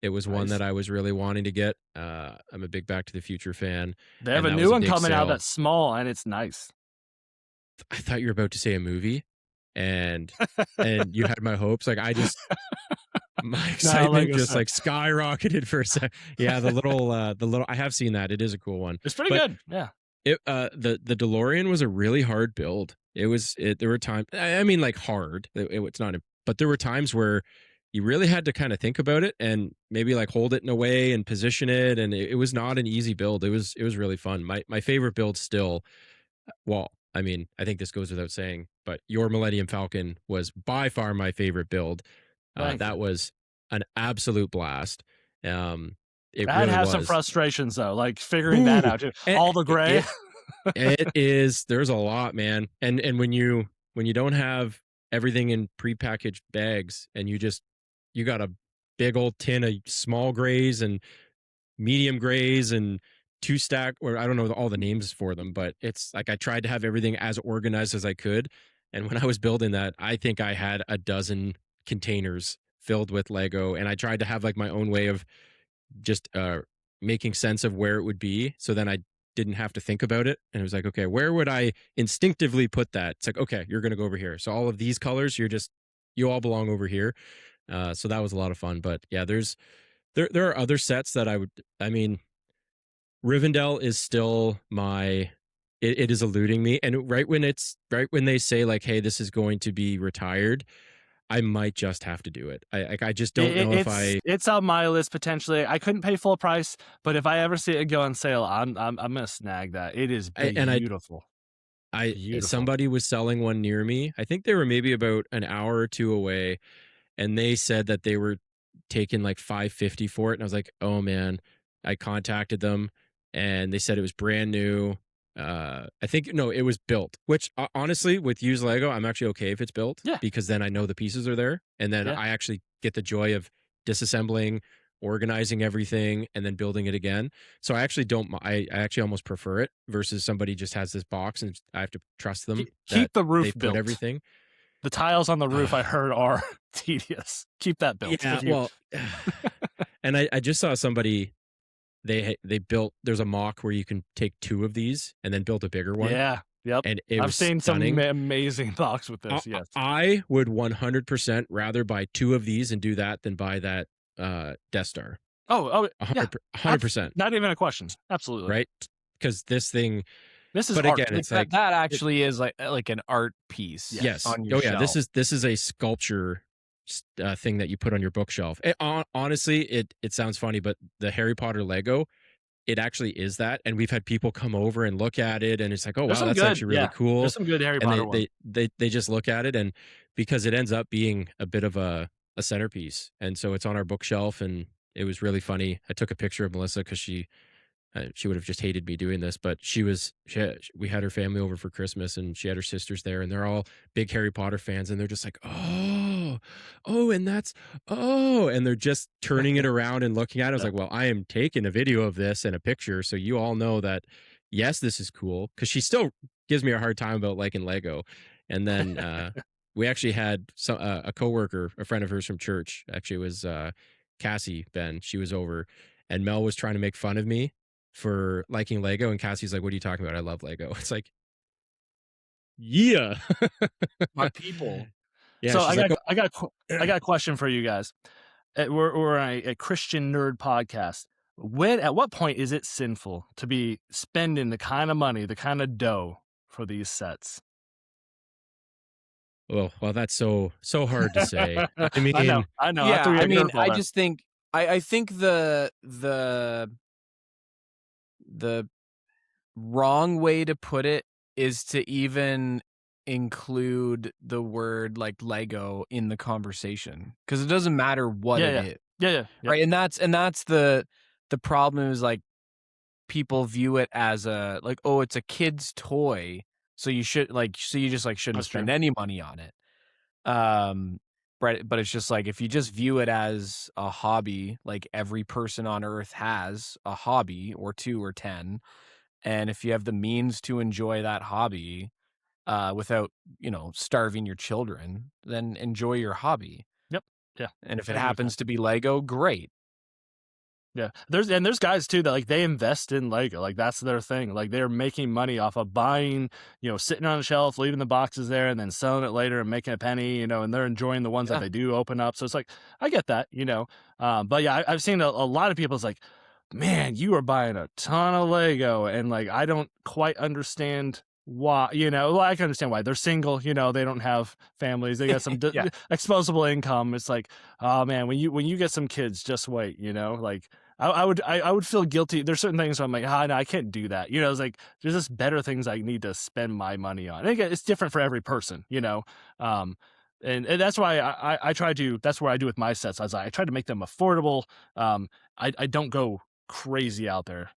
It was one that I was really wanting to get. I'm a big Back to the Future fan.
They have a new one coming out that's small, and it's nice.
I thought you were about to say a movie, and you had my hopes. Like my excitement just like skyrocketed for a sec. Yeah, the little I have seen that. It is a cool one.
It's pretty good. Yeah.
The DeLorean was a really hard build. There were times, I mean, like hard. It's not, but there were times where you really had to kind of think about it and maybe like hold it in a way and position it. And it was not an easy build. It was really fun. My favorite build still, well, I mean, I think this goes without saying, but your Millennium Falcon was by far my favorite build. That was an absolute blast. It really
has some frustrations though, like figuring that out too. All the gray.
It is. There's a lot, man. And when you don't have everything in prepackaged bags and you got a big old tin of small grays and medium grays and 2-stack, or I don't know all the names for them, but it's like I tried to have everything as organized as I could. And when I was building that, I think I had a dozen containers filled with Lego, and I tried to have like my own way of just making sense of where it would be, so then I didn't have to think about it. And it was like, okay, where would I instinctively put that? It's like, okay, you're going to go over here. So all of these colors, you all belong over here. So that was a lot of fun. But yeah, there are other sets that I mean, Rivendell is still it is eluding me. And right when they say like, hey, this is going to be retired, I might just have to do it. I just don't know if
it's on my list potentially. I couldn't pay full price, but if I ever see it go on sale, I'm gonna snag that. It is beautiful.
Somebody was selling one near me. I think they were maybe about an hour or two away, and they said that they were taking like $550 for it. And I was like, oh man. I contacted them, and they said it was brand new. I think no, it was built. Which honestly, with used Lego, I'm actually okay if it's built, because then I know the pieces are there, and then I actually get the joy of disassembling, organizing everything, and then building it again. So I actually don't. I actually almost prefer it versus somebody just has this box and I have to trust them.
Keep the roof
built.
Built
Everything.
The tiles on the roof, I heard, are tedious. Keep that built.
Yeah, well, and I just saw somebody. They built. There's a mock where you can take 2 of these and then build a bigger one.
Yeah, yep.
And I've
seen
stunning.
some amazing mocks with this. Yes,
I would 100% rather buy 2 of these and do that than buy that Death Star.
Oh,
100%.
Not even a question. Absolutely,
right? Because this thing.
This is
but
art.
Again, it's
that actually is like an art piece.
Yes.
On your shelf.
This is a sculpture thing that you put on your bookshelf. Honestly, it sounds funny, but the Harry Potter Lego, it actually is that. And we've had people come over and look at it, and it's like, oh wow, that's actually really cool.
There's some good Harry Potter ones.
They just look at it, and because it ends up being a bit of a centerpiece, and so it's on our bookshelf, and it was really funny. I took a picture of Melissa because she would have just hated me doing this, but we had her family over for Christmas, and she had her sisters there, and they're all big Harry Potter fans, and they're just like, and they're just turning it around and looking at it. I was like, well, I am taking a video of this and a picture, so you all know that, yes, this is cool, because she still gives me a hard time about liking Lego. And then we actually had a coworker, a friend of hers from church, actually it was Cassie Ben. She was over, and Mel was trying to make fun of me for liking Lego, and Cassie's like, what are you talking about? I love Lego. It's like, yeah.
My people.
Yeah, so I got a question for you guys. We're a Christian nerd podcast. At what point is it sinful to be spending the kind of money, the kind of dough for these sets?
Well, that's so hard to say. I mean,
I know.
Yeah, I mean, I just think I think the wrong way to put it is to even include the word like Lego in the conversation, because it doesn't matter what it is.
Yeah.
Right. And that's the problem is like people view it as it's a kid's toy. So you should shouldn't spend any money on it. But it's just like, if you just view it as a hobby, like every person on earth has a hobby or 2 or 10. And if you have the means to enjoy that hobby without, starving your children, then enjoy your hobby.
Yep. Yeah.
And if it happens to be Lego, great.
Yeah. There's guys too that like they invest in Lego. Like that's their thing. Like they're making money off of buying, sitting on the shelf, leaving the boxes there, and then selling it later and making a penny, and they're enjoying the ones that they do open up. So it's like, I get that, but yeah, I've seen a lot of people, it's like, man, you are buying a ton of Lego, and like I don't quite understand why. Well, I can understand why. They're single, they don't have families, they got some disposable income. It's like, oh man, when you get some kids, just wait. Like I would feel guilty. There's certain things where I'm like, no, I can't do that. It's like there's just better things I need to spend my money on. And again, it's different for every person. And that's why I try to. That's what I do with my sets. I try to make them affordable. I don't go crazy out there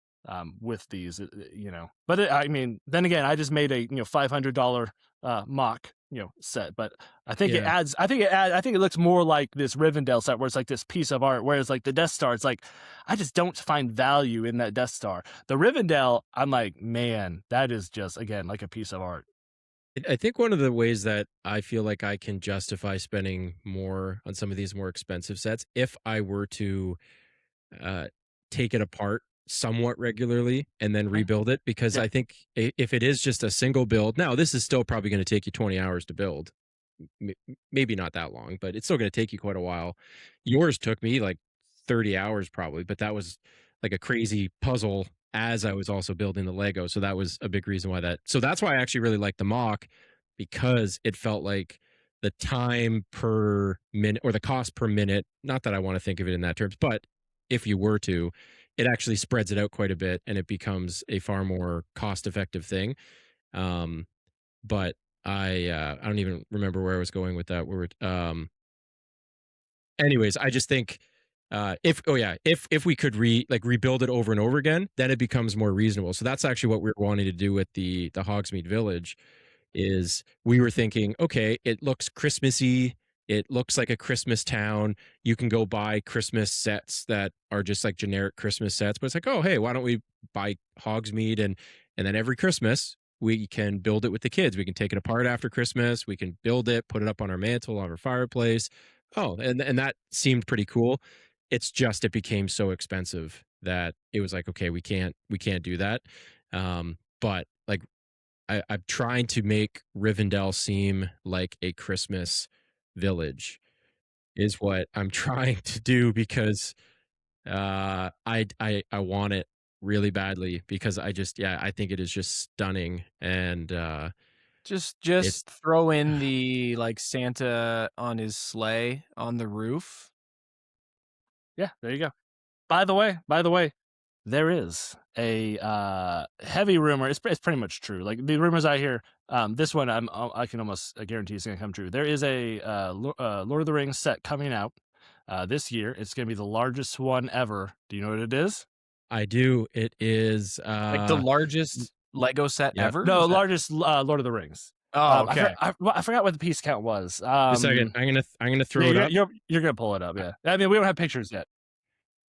with these, But I mean, then again, I just made a $500 mock set, but I think it adds. I think it looks more like this Rivendell set where it's like this piece of art. Whereas like the Death Star, it's like I just don't find value in that Death Star. The Rivendell, I'm like, man, that is just again like a piece of art.
I think one of the ways that I feel like I can justify spending more on some of these more expensive sets, if I were to take it apart somewhat regularly and then rebuild it, because I think if it is just a single build, now this is still probably going to take you 20 hours to build, maybe not that long, but it's still going to take you quite a while. Yours took me like 30 hours probably, but that was like a crazy puzzle as I was also building the Lego. So that was a big reason why so that's why I actually really like the mock, because it felt like the time per minute or the cost per minute, not that I want to think of it in that terms, but if you were to, it actually spreads it out quite a bit and it becomes a far more cost-effective thing. But I don't even remember where I was going with that. Anyways, I just think if we could rebuild it over and over again, then it becomes more reasonable. So that's actually what we were wanting to do with the Hogsmeade Village. Is we were thinking, okay, it looks Christmassy. It looks like a Christmas town. You can go buy Christmas sets that are just like generic Christmas sets, but it's like, oh, hey, why don't we buy Hogsmeade and then every Christmas we can build it with the kids. We can take it apart after Christmas. We can build it, put it up on our mantle, on our fireplace. Oh, and that seemed pretty cool. It's just it became so expensive that it was like, okay, we can't do that. But like I'm trying to make Rivendell seem like a Christmas village is what I'm trying to do, because I want it really badly, because I think it is just stunning. And
just throw in the like Santa on his sleigh on the roof.
Yeah, there you go. By the way, there is a heavy rumor. It's pretty much true. Like the rumors I hear, this one I can almost guarantee is going to come true. There is a Lord of the Rings set coming out this year. It's going to be the largest one ever. Do you know what it is?
I do. It is
like the largest Lego set ever?
No, largest Lord of the Rings.
Oh, okay.
I forgot what the piece count was.
A second, I'm gonna throw it up.
You're gonna pull it up. Yeah, I mean we don't have pictures yet.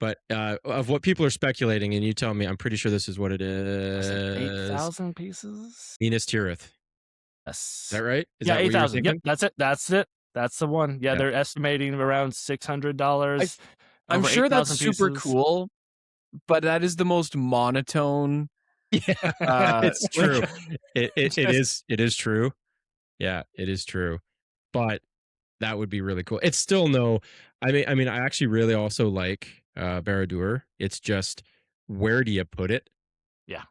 But of what people are speculating, and you tell me, I'm pretty sure this is what it is.
8,000 pieces.
Minas Tirith.
Yes.
Is that right? Is
yeah,
that
8,000. Yep, that's it. That's the one. Yeah, they're estimating around $600.
I'm sure that's super cool, but that is the most monotone.
Yeah, it's true. It is true. Yeah, it is true. But that would be really cool. It's still I mean, I actually really also like Barad-dûr. It's just, where do you put it?
Yeah.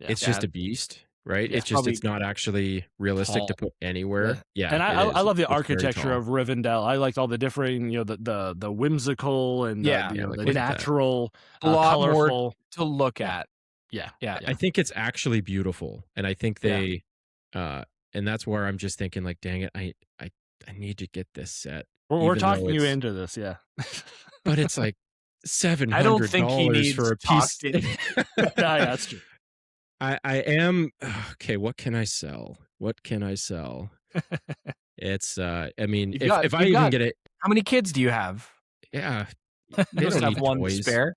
It's just a beast, right?
Yeah,
it's not actually realistic to put anywhere. Yeah.
And I love the architecture of Rivendell. I liked all the different, the whimsical and the natural,
a lot
colorful
more to look at.
Yeah.
I think it's actually beautiful. And I think they and that's where I'm just thinking, like, dang it, I need to get this set.
We're talking you into this, yeah.
But it's like $700
I don't think he needs
for a piece.
Yeah, that's true.
I am okay. What can I sell? It's I mean, if I even get it.
How many kids do you have?
Yeah,
they don't have one
toys.
Spare.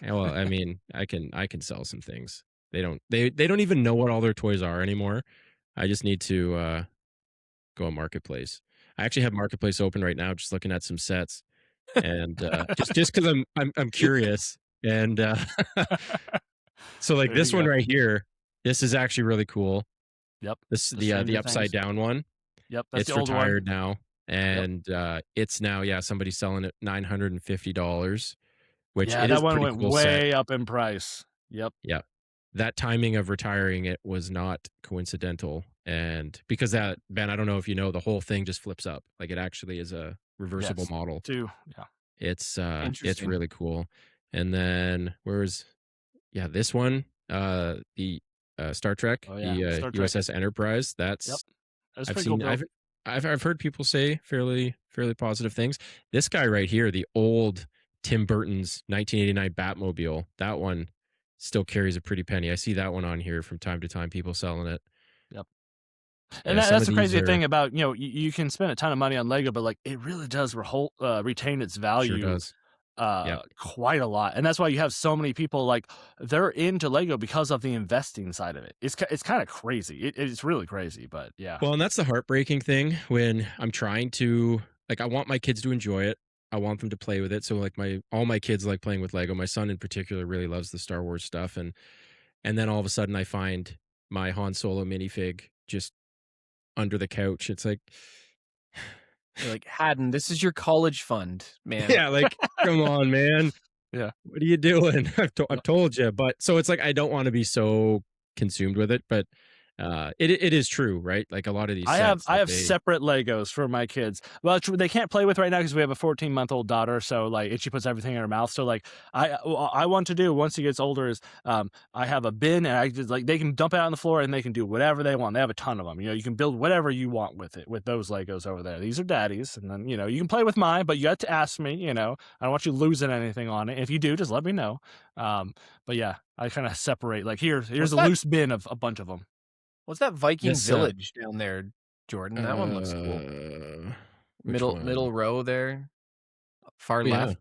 Yeah, well, I mean, I can sell some things. They don't even know what all their toys are anymore. I just need to go on Marketplace. I actually have Marketplace open right now, just looking at some sets, and just because I'm curious. And so like this one right here, this is actually really cool.
Yep.
This the upside down one.
Yep, that's
it's
the old
retired
one.
now, and it's now somebody's selling it $950, which
that one went way up in price. Yep.
Yeah. That timing of retiring it was not coincidental. And because that, Ben, I don't know if you know, the whole thing just flips up. Like, it actually is a reversible model
too. Yeah.
It's really cool. And then this one, the Star Trek, the
Star Trek.
USS Enterprise. That's I've heard people say fairly positive things. This guy right here, the old Tim Burton's 1989 Batmobile, that one still carries a pretty penny. I see that one on here from time to time, people selling it.
Yep. And
Yeah, some
that's
of
the
these
crazy
are
thing about, you can spend a ton of money on Lego, but like it really does retain its
sure
value
does. Yep.
quite a lot. And that's why you have so many people like they're into Lego because of the investing side of it. It's kind of crazy. It's really crazy, but yeah.
Well, and that's the heartbreaking thing when I'm trying to like I want my kids to enjoy it. I want them to play with it. So like all my kids like playing with Lego. My son in particular really loves the Star Wars stuff and then all of a sudden I find my Han Solo minifig just under the couch. It's like
You're like, Haddon, this is your college fund, man.
yeah, like come on, man.
Yeah.
What are you doing? I've told you. But so it's like I don't want to be so consumed with it, but it is true, right? Like a lot of these
I
sets,
have separate Legos for my kids. Well, they can't play with right now because we have a 14-month-old daughter. So like, and she puts everything in her mouth. So like, I want to do once he gets older is I have a bin and I just like they can dump it out on the floor and they can do whatever they want. They have a ton of them. You can build whatever you want with it with those Legos over there. These are daddy's, and then you can play with mine, but you have to ask me. I don't want you losing anything on it. If you do, just let me know. But yeah, I kind of separate. Like here's a loose bin of a bunch of them.
What's that Viking
This,
village down there, Jordan? That one looks cool. Middle row there, far
Yeah.
left.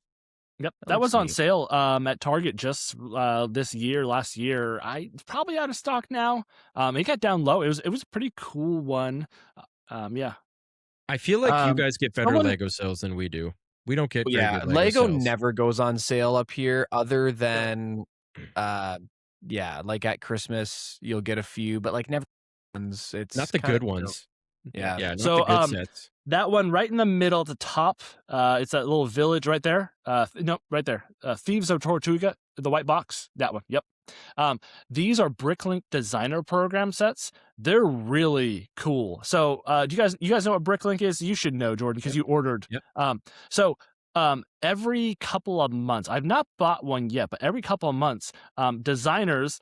Yep,
That
that was
looks
on
neat.
sale at Target just last year. It's probably out of stock now. It got down low. It was a pretty cool one. Yeah.
I feel like you guys get better
someone-
Lego sales than we do. We don't get very
Yeah,
good
Lego
sales.
never goes on sale up here other than like at Christmas you'll get a few, but like never ones. It's
Not the
kinda
good ones.
Yeah.
Yeah, not
So,
the good sets.
That one right in the middle at the top, it's that little village right there. No, right there. Thieves of Tortuga, the white box. That one. Yep. These are Bricklink designer program sets. They're really cool. So, do you guys know what Bricklink is? You should know, Jordan, because you ordered.
Yep.
Every couple of months, I've not bought one yet, but every couple of months, designers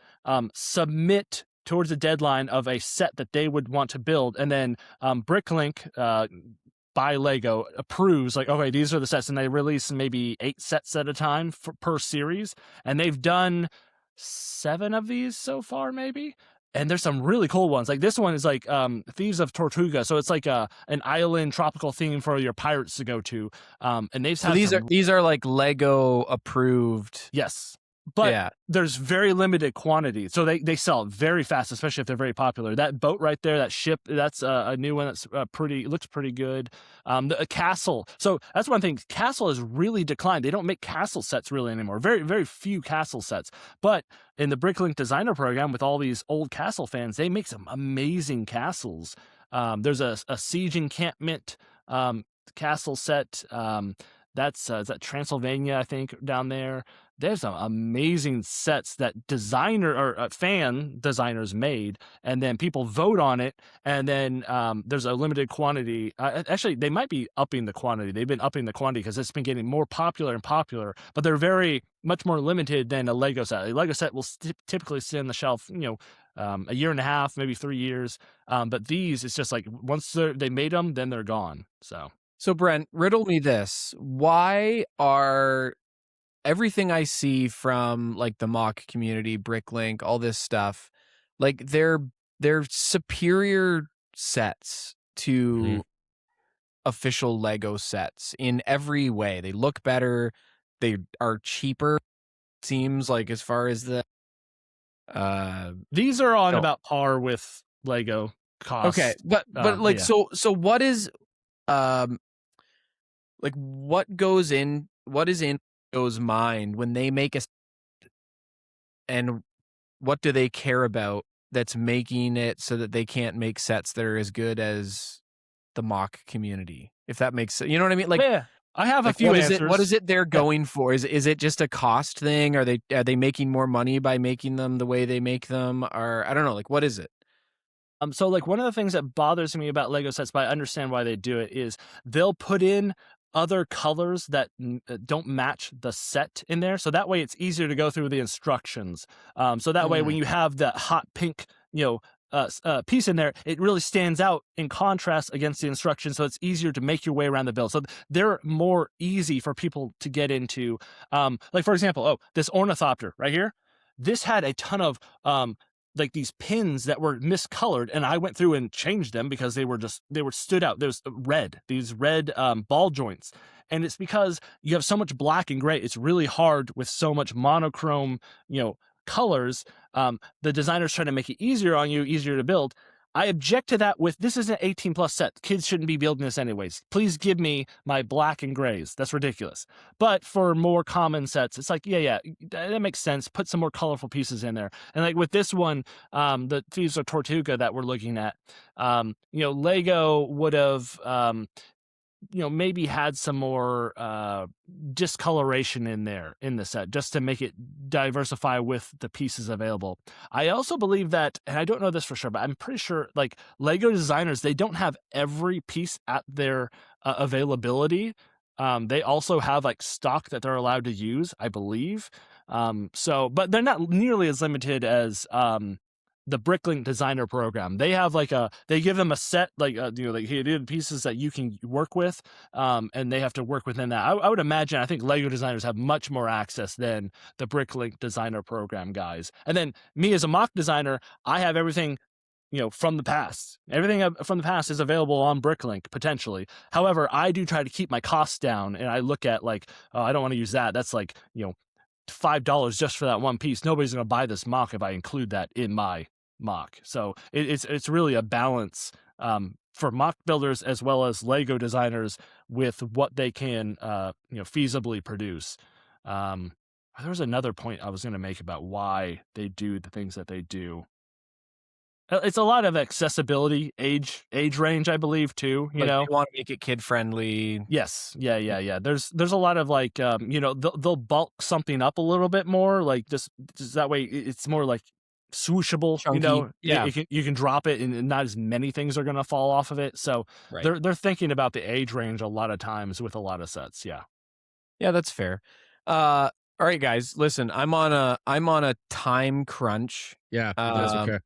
submit towards the deadline of a set that they would want to build, and then Bricklink by Lego approves like, okay, these are the sets, and they release maybe 8 sets at a time per series, and they've done 7 of these so far, maybe. And there's some really cool ones. Like this one is like Thieves of Tortuga, so it's like an island tropical theme for your pirates to go to. And they've
So these are like Lego approved.
Yes. But
yeah.
There's very limited quantity. So they sell very fast, especially if they're very popular. That boat right there, that ship, that's a new one that's looks pretty good. The castle. So that's one thing. Castle has really declined. They don't make castle sets really anymore. Very, very few castle sets. But in the Bricklink designer program with all these old castle fans, they make some amazing castles. There's a siege encampment castle set. Is that Transylvania, I think, down there. There's some amazing sets that fan designers made, and then people vote on it, and then there's a limited quantity. Actually, they might be upping the quantity. They've been upping the quantity because it's been getting more popular and popular, but they're very much more limited than a Lego set. A Lego set will typically sit on the shelf, a year and a half, maybe 3 years. But these, it's just like once they made them, then they're gone.
So Brent, riddle me this. Why are everything I see from like the mock community, Bricklink, all this stuff, like they're superior sets to official Lego sets in every way. They look better, they are cheaper, seems like, as far as the
these are on about par with Lego cost.
Okay, but like
yeah.
so what is like what is in Lego's mind when they make a, and what do they care about that's making it so that they can't make sets that are as good as the mock community? If that makes sense, you know what I mean? Like,
yeah, I have a few answers.
What is it they're going for? Is it just a cost thing? Are they making more money by making them the way they make them? Or I don't know. Like, what is it?
So like one of the things that bothers me about Lego sets, but I understand why they do it, is they'll put in other colors that don't match the set in there. So that way it's easier to go through the instructions. So that way when you have the hot pink, piece in there, it really stands out in contrast against the instructions. So it's easier to make your way around the build. So they're more easy for people to get into. Like for example, this ornithopter right here, this had a ton of like these pins that were miscolored, and I went through and changed them because they were stood out. There's these red ball joints, and it's because you have so much black and gray. It's really hard with so much monochrome, colors. The designer's trying to make it easier on you, easier to build. I object to that with, this is an 18 plus set. Kids shouldn't be building this anyways. Please give me my black and grays. That's ridiculous. But for more common sets, it's like, yeah, that makes sense. Put some more colorful pieces in there. And like with this one, the Thieves of Tortuga that we're looking at, Lego would have, maybe had some more discoloration in there in the set just to make it diversify with the pieces available. I also believe that, and I don't know this for sure, but I'm pretty sure like Lego designers, they don't have every piece at their availability. They also have like stock that they're allowed to use, I believe. But they're not nearly as limited as the Bricklink designer program. They have they give them a set, pieces that you can work with, and they have to work within that. I would imagine, I think Lego designers have much more access than the Bricklink designer program guys. And then me as a mock designer, I have everything, from the past. Everything from the past is available on Bricklink, potentially. However, I do try to keep my costs down, and I look at I don't want to use that. That's $5 just for that one piece. Nobody's going to buy this mock if I include that in my mock. So it's really a balance for mock builders as well as Lego designers with what they can feasibly produce. There was another point I was going to make about why they do the things that they do. It's a lot of accessibility, age range, I believe, too. You
want to make it kid friendly.
Yes, yeah. There's a lot of they'll bulk something up a little bit more, like just that way it's more like swooshable.
Chunky. Yeah,
you can drop it, and not as many things are gonna fall off of it. So
right.
they're thinking about the age range a lot of times with a lot of sets. Yeah,
that's fair. All right, guys, listen, I'm on a time crunch.
Yeah, that's okay.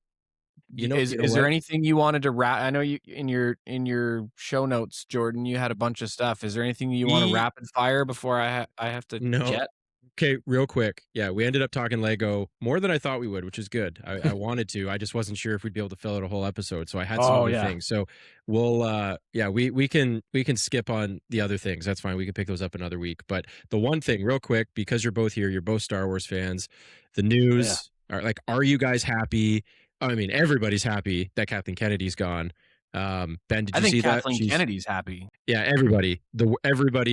Is there anything you wanted to wrap? I know you in your show notes, Jordan, you had a bunch of stuff. Is there anything you want to rapid fire before I have to jet?
Okay, real quick. Yeah, we ended up talking Lego more than I thought we would, which is good. I wanted to. I just wasn't sure if we'd be able to fill out a whole episode, so I had some other things. So we'll we can skip on the other things. That's fine. We can pick those up another week. But the one thing, real quick, because you're both here, you're both Star Wars fans. The news are you guys happy? I mean, everybody's happy that Kathleen Kennedy's gone. Ben, did you see that?
I think Kathleen Kennedy's happy.
Yeah, everybody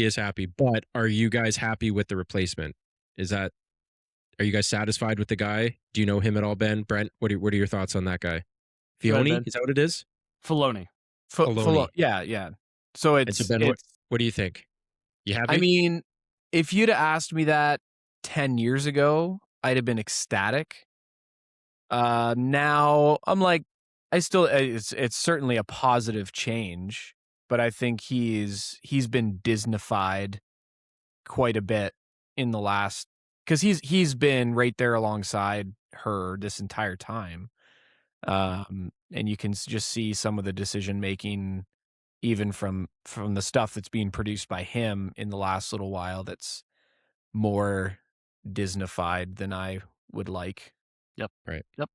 is happy. But are you guys happy with the replacement? Are you guys satisfied with the guy? Do you know him at all, Ben? Brent, what are your thoughts on that guy? Filoni? Is that what it is?
Filoni.
Yeah. So
what do you think? You happy?
I mean, if you'd have asked me that 10 years ago, I'd have been ecstatic. Now I'm like, it's certainly a positive change, but I think he's been Disneyfied quite a bit in the last, because he's been right there alongside her this entire time. And you can just see some of the decision making, even from the stuff that's being produced by him in the last little while, that's more Disneyfied than I would like.
Yep.
Right.
Yep.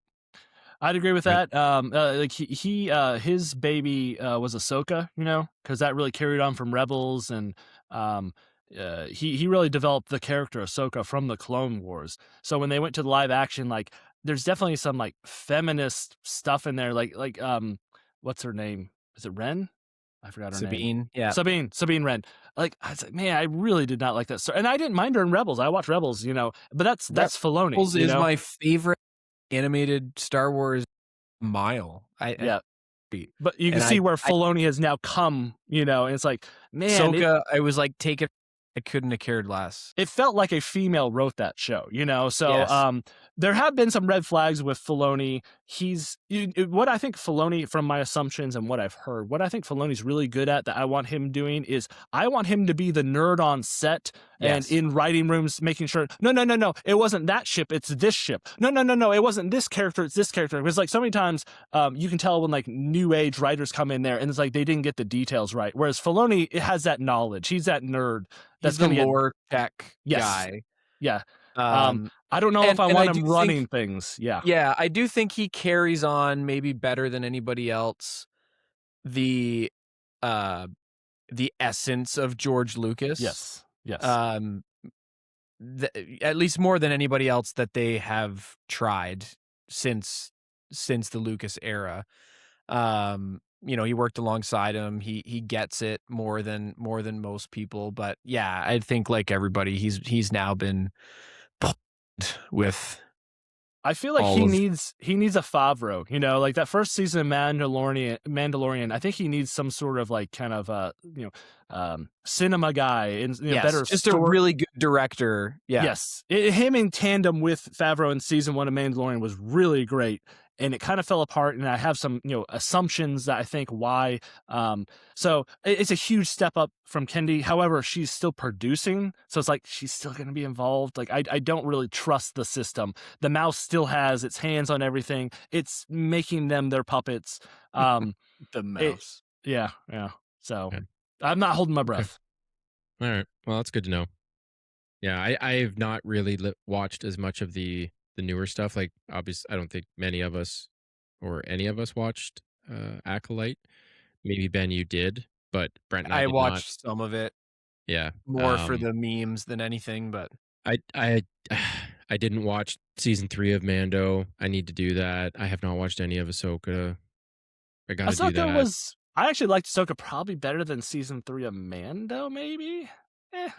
I'd agree with that. His baby was Ahsoka, because that really carried on from Rebels, and he really developed the character Ahsoka from the Clone Wars. So when they went to the live action, there's definitely some feminist stuff in there, what's her name? Is it Ren? I forgot her name.
Yeah.
Sabine Wren. I was like, man, I really did not like that story. And I didn't mind her in Rebels. I watched Rebels, but that's Filoni.
Rebels is my favorite animated Star Wars mile.
But you can see where Filoni has now come, and it's like, man.
Ahsoka, I was like, take it. I couldn't have cared less.
It felt like a female wrote that show, So
yes.
There have been some red flags with Filoni. What I think Filoni, from my assumptions and what I've heard, what I think Filoni's really good at that I want him doing is I want him to be the nerd on set and in writing rooms, making sure, no, it wasn't that ship, it's this ship. No, it wasn't this character, it's this character. Because so many times you can tell when new age writers come in there and it's like they didn't get the details right. Whereas Filoni has that knowledge. He's that nerd.
That's the lore tech guy.
Yeah. I don't know if I
And
want
I do
him
think-
running things. Yeah.
Yeah, I do think he carries on maybe better than anybody else the essence of George Lucas.
Yes. Yes.
At least more than anybody else that they have tried since the Lucas era. He worked alongside him. He gets it more than most people. But yeah, I think like everybody, he's now been with.
I feel like he needs a Favreau, like that first season of Mandalorian. I think he needs some sort of like kind of cinema guy and better.
Just a really good director. Yeah.
Yes, him in tandem with Favreau in season 1 of Mandalorian was really great, and it kind of fell apart. And I have some assumptions that I think why. So it's a huge step up from Kendi. However, she's still producing, so it's like she's still going to be involved. Like I don't really trust the system. The mouse still has its hands on everything. It's making them their puppets.
The mouse.
Yeah. So I'm not holding my breath.
All right. Well, that's good to know. Yeah, I have not really watched as much of the newer stuff. Like, obviously, I don't think many of us or any of us watched Acolyte. Maybe Ben, you did, but Brent and I did
watched
not.
Some of it.
Yeah,
more for the memes than anything. But
I didn't watch season 3 of Mando. I need to do that. I have not watched any of Ahsoka. I gotta do that.
I actually liked Ahsoka probably better than season 3 of Mando. Maybe.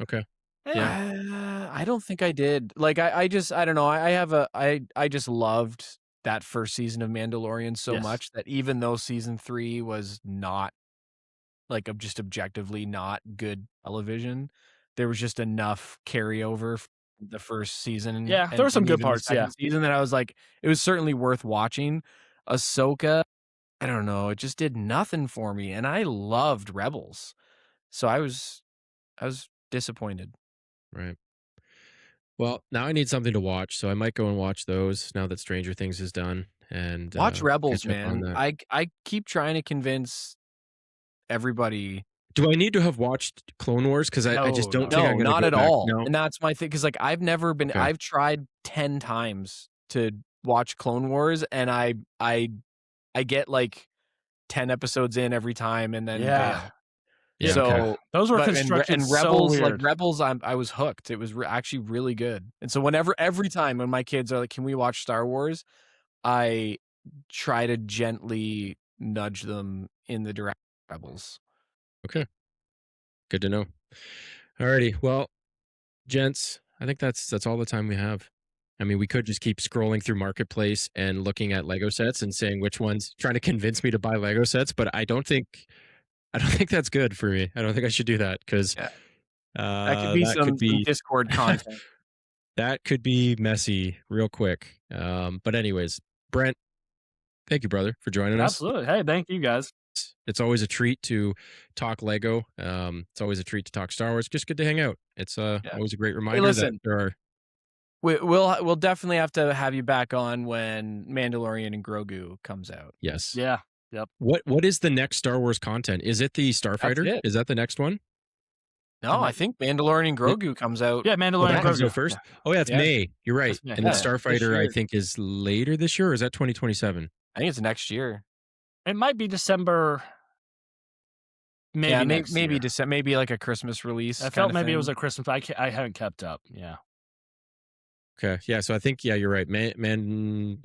Okay.
Yeah. I don't think I did. Like I don't know. I just loved that first season of Mandalorian so much that even though season 3 was not like just objectively not good television, there was just enough carryover from the first season.
Yeah, there were some good parts.
The season that I was like, it was certainly worth watching. Ahsoka, I don't know, it just did nothing for me, and I loved Rebels, so I was disappointed.
Right. Well, now I need something to watch, so I might go and watch those now that Stranger Things is done. And
watch Rebels, man. I keep trying to convince everybody.
Do I need to have watched Clone Wars? Because I just don't think I'm going to
not
go
at
back.
all.
No?
And that's my thing. Because like I've never been.
Okay.
I've tried 10 times to watch Clone Wars, and I get like 10 episodes in every time, and then bail.
Yeah,
so
those were constructed
and Rebels,
so weird.
like Rebels, I was hooked. It was actually really good. And so every time when my kids are like, "Can we watch Star Wars?" I try to gently nudge them in the direction of Rebels.
Okay, good to know. Alrighty, well, gents, I think that's all the time we have. I mean, we could just keep scrolling through Marketplace and looking at Lego sets and saying which ones, trying to convince me to buy Lego sets, but I don't think that's good for me. I don't think I should do that because
that could be some Discord content.
That could be messy real quick. But anyways, Brent, thank you, brother, for joining us.
Absolutely. Hey, thank you guys.
It's always a treat to talk Lego. It's always a treat to talk Star Wars. Just good to hang out. It's always a great reminder that there are.
We'll definitely have to have you back on when Mandalorian and Grogu comes out.
Yes.
Yeah. Yep.
What is the next Star Wars content? Is it the Starfighter? Is that the next one?
No, I think Mandalorian and Grogu comes out.
Yeah, Mandalorian and Grogu
first. Yeah. Oh yeah, it's May. You're right. And the Starfighter, I think, is later this year, or is that 2027?
I think it's next year.
It might be December.
Maybe December. Maybe like a Christmas release.
I felt maybe it was a Christmas. I haven't kept up. Yeah.
Okay. Yeah. So I think you're right. It's May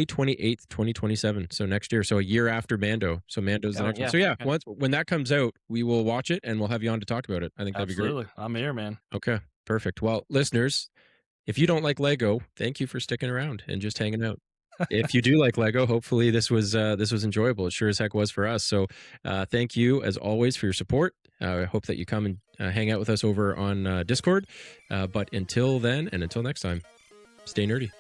28th, 2027. So next year. So a year after Mando. So Mando's the next one. So when that comes out, we will watch it and we'll have you on to talk about it. I think that'd be great.
I'm here, man.
Okay. Perfect. Well, listeners, if you don't like Lego, thank you for sticking around and just hanging out. If you do like Lego, hopefully this was enjoyable. It sure as heck was for us. So thank you as always for your support. I hope that you come and hang out with us over on Discord. But until then and until next time, stay nerdy.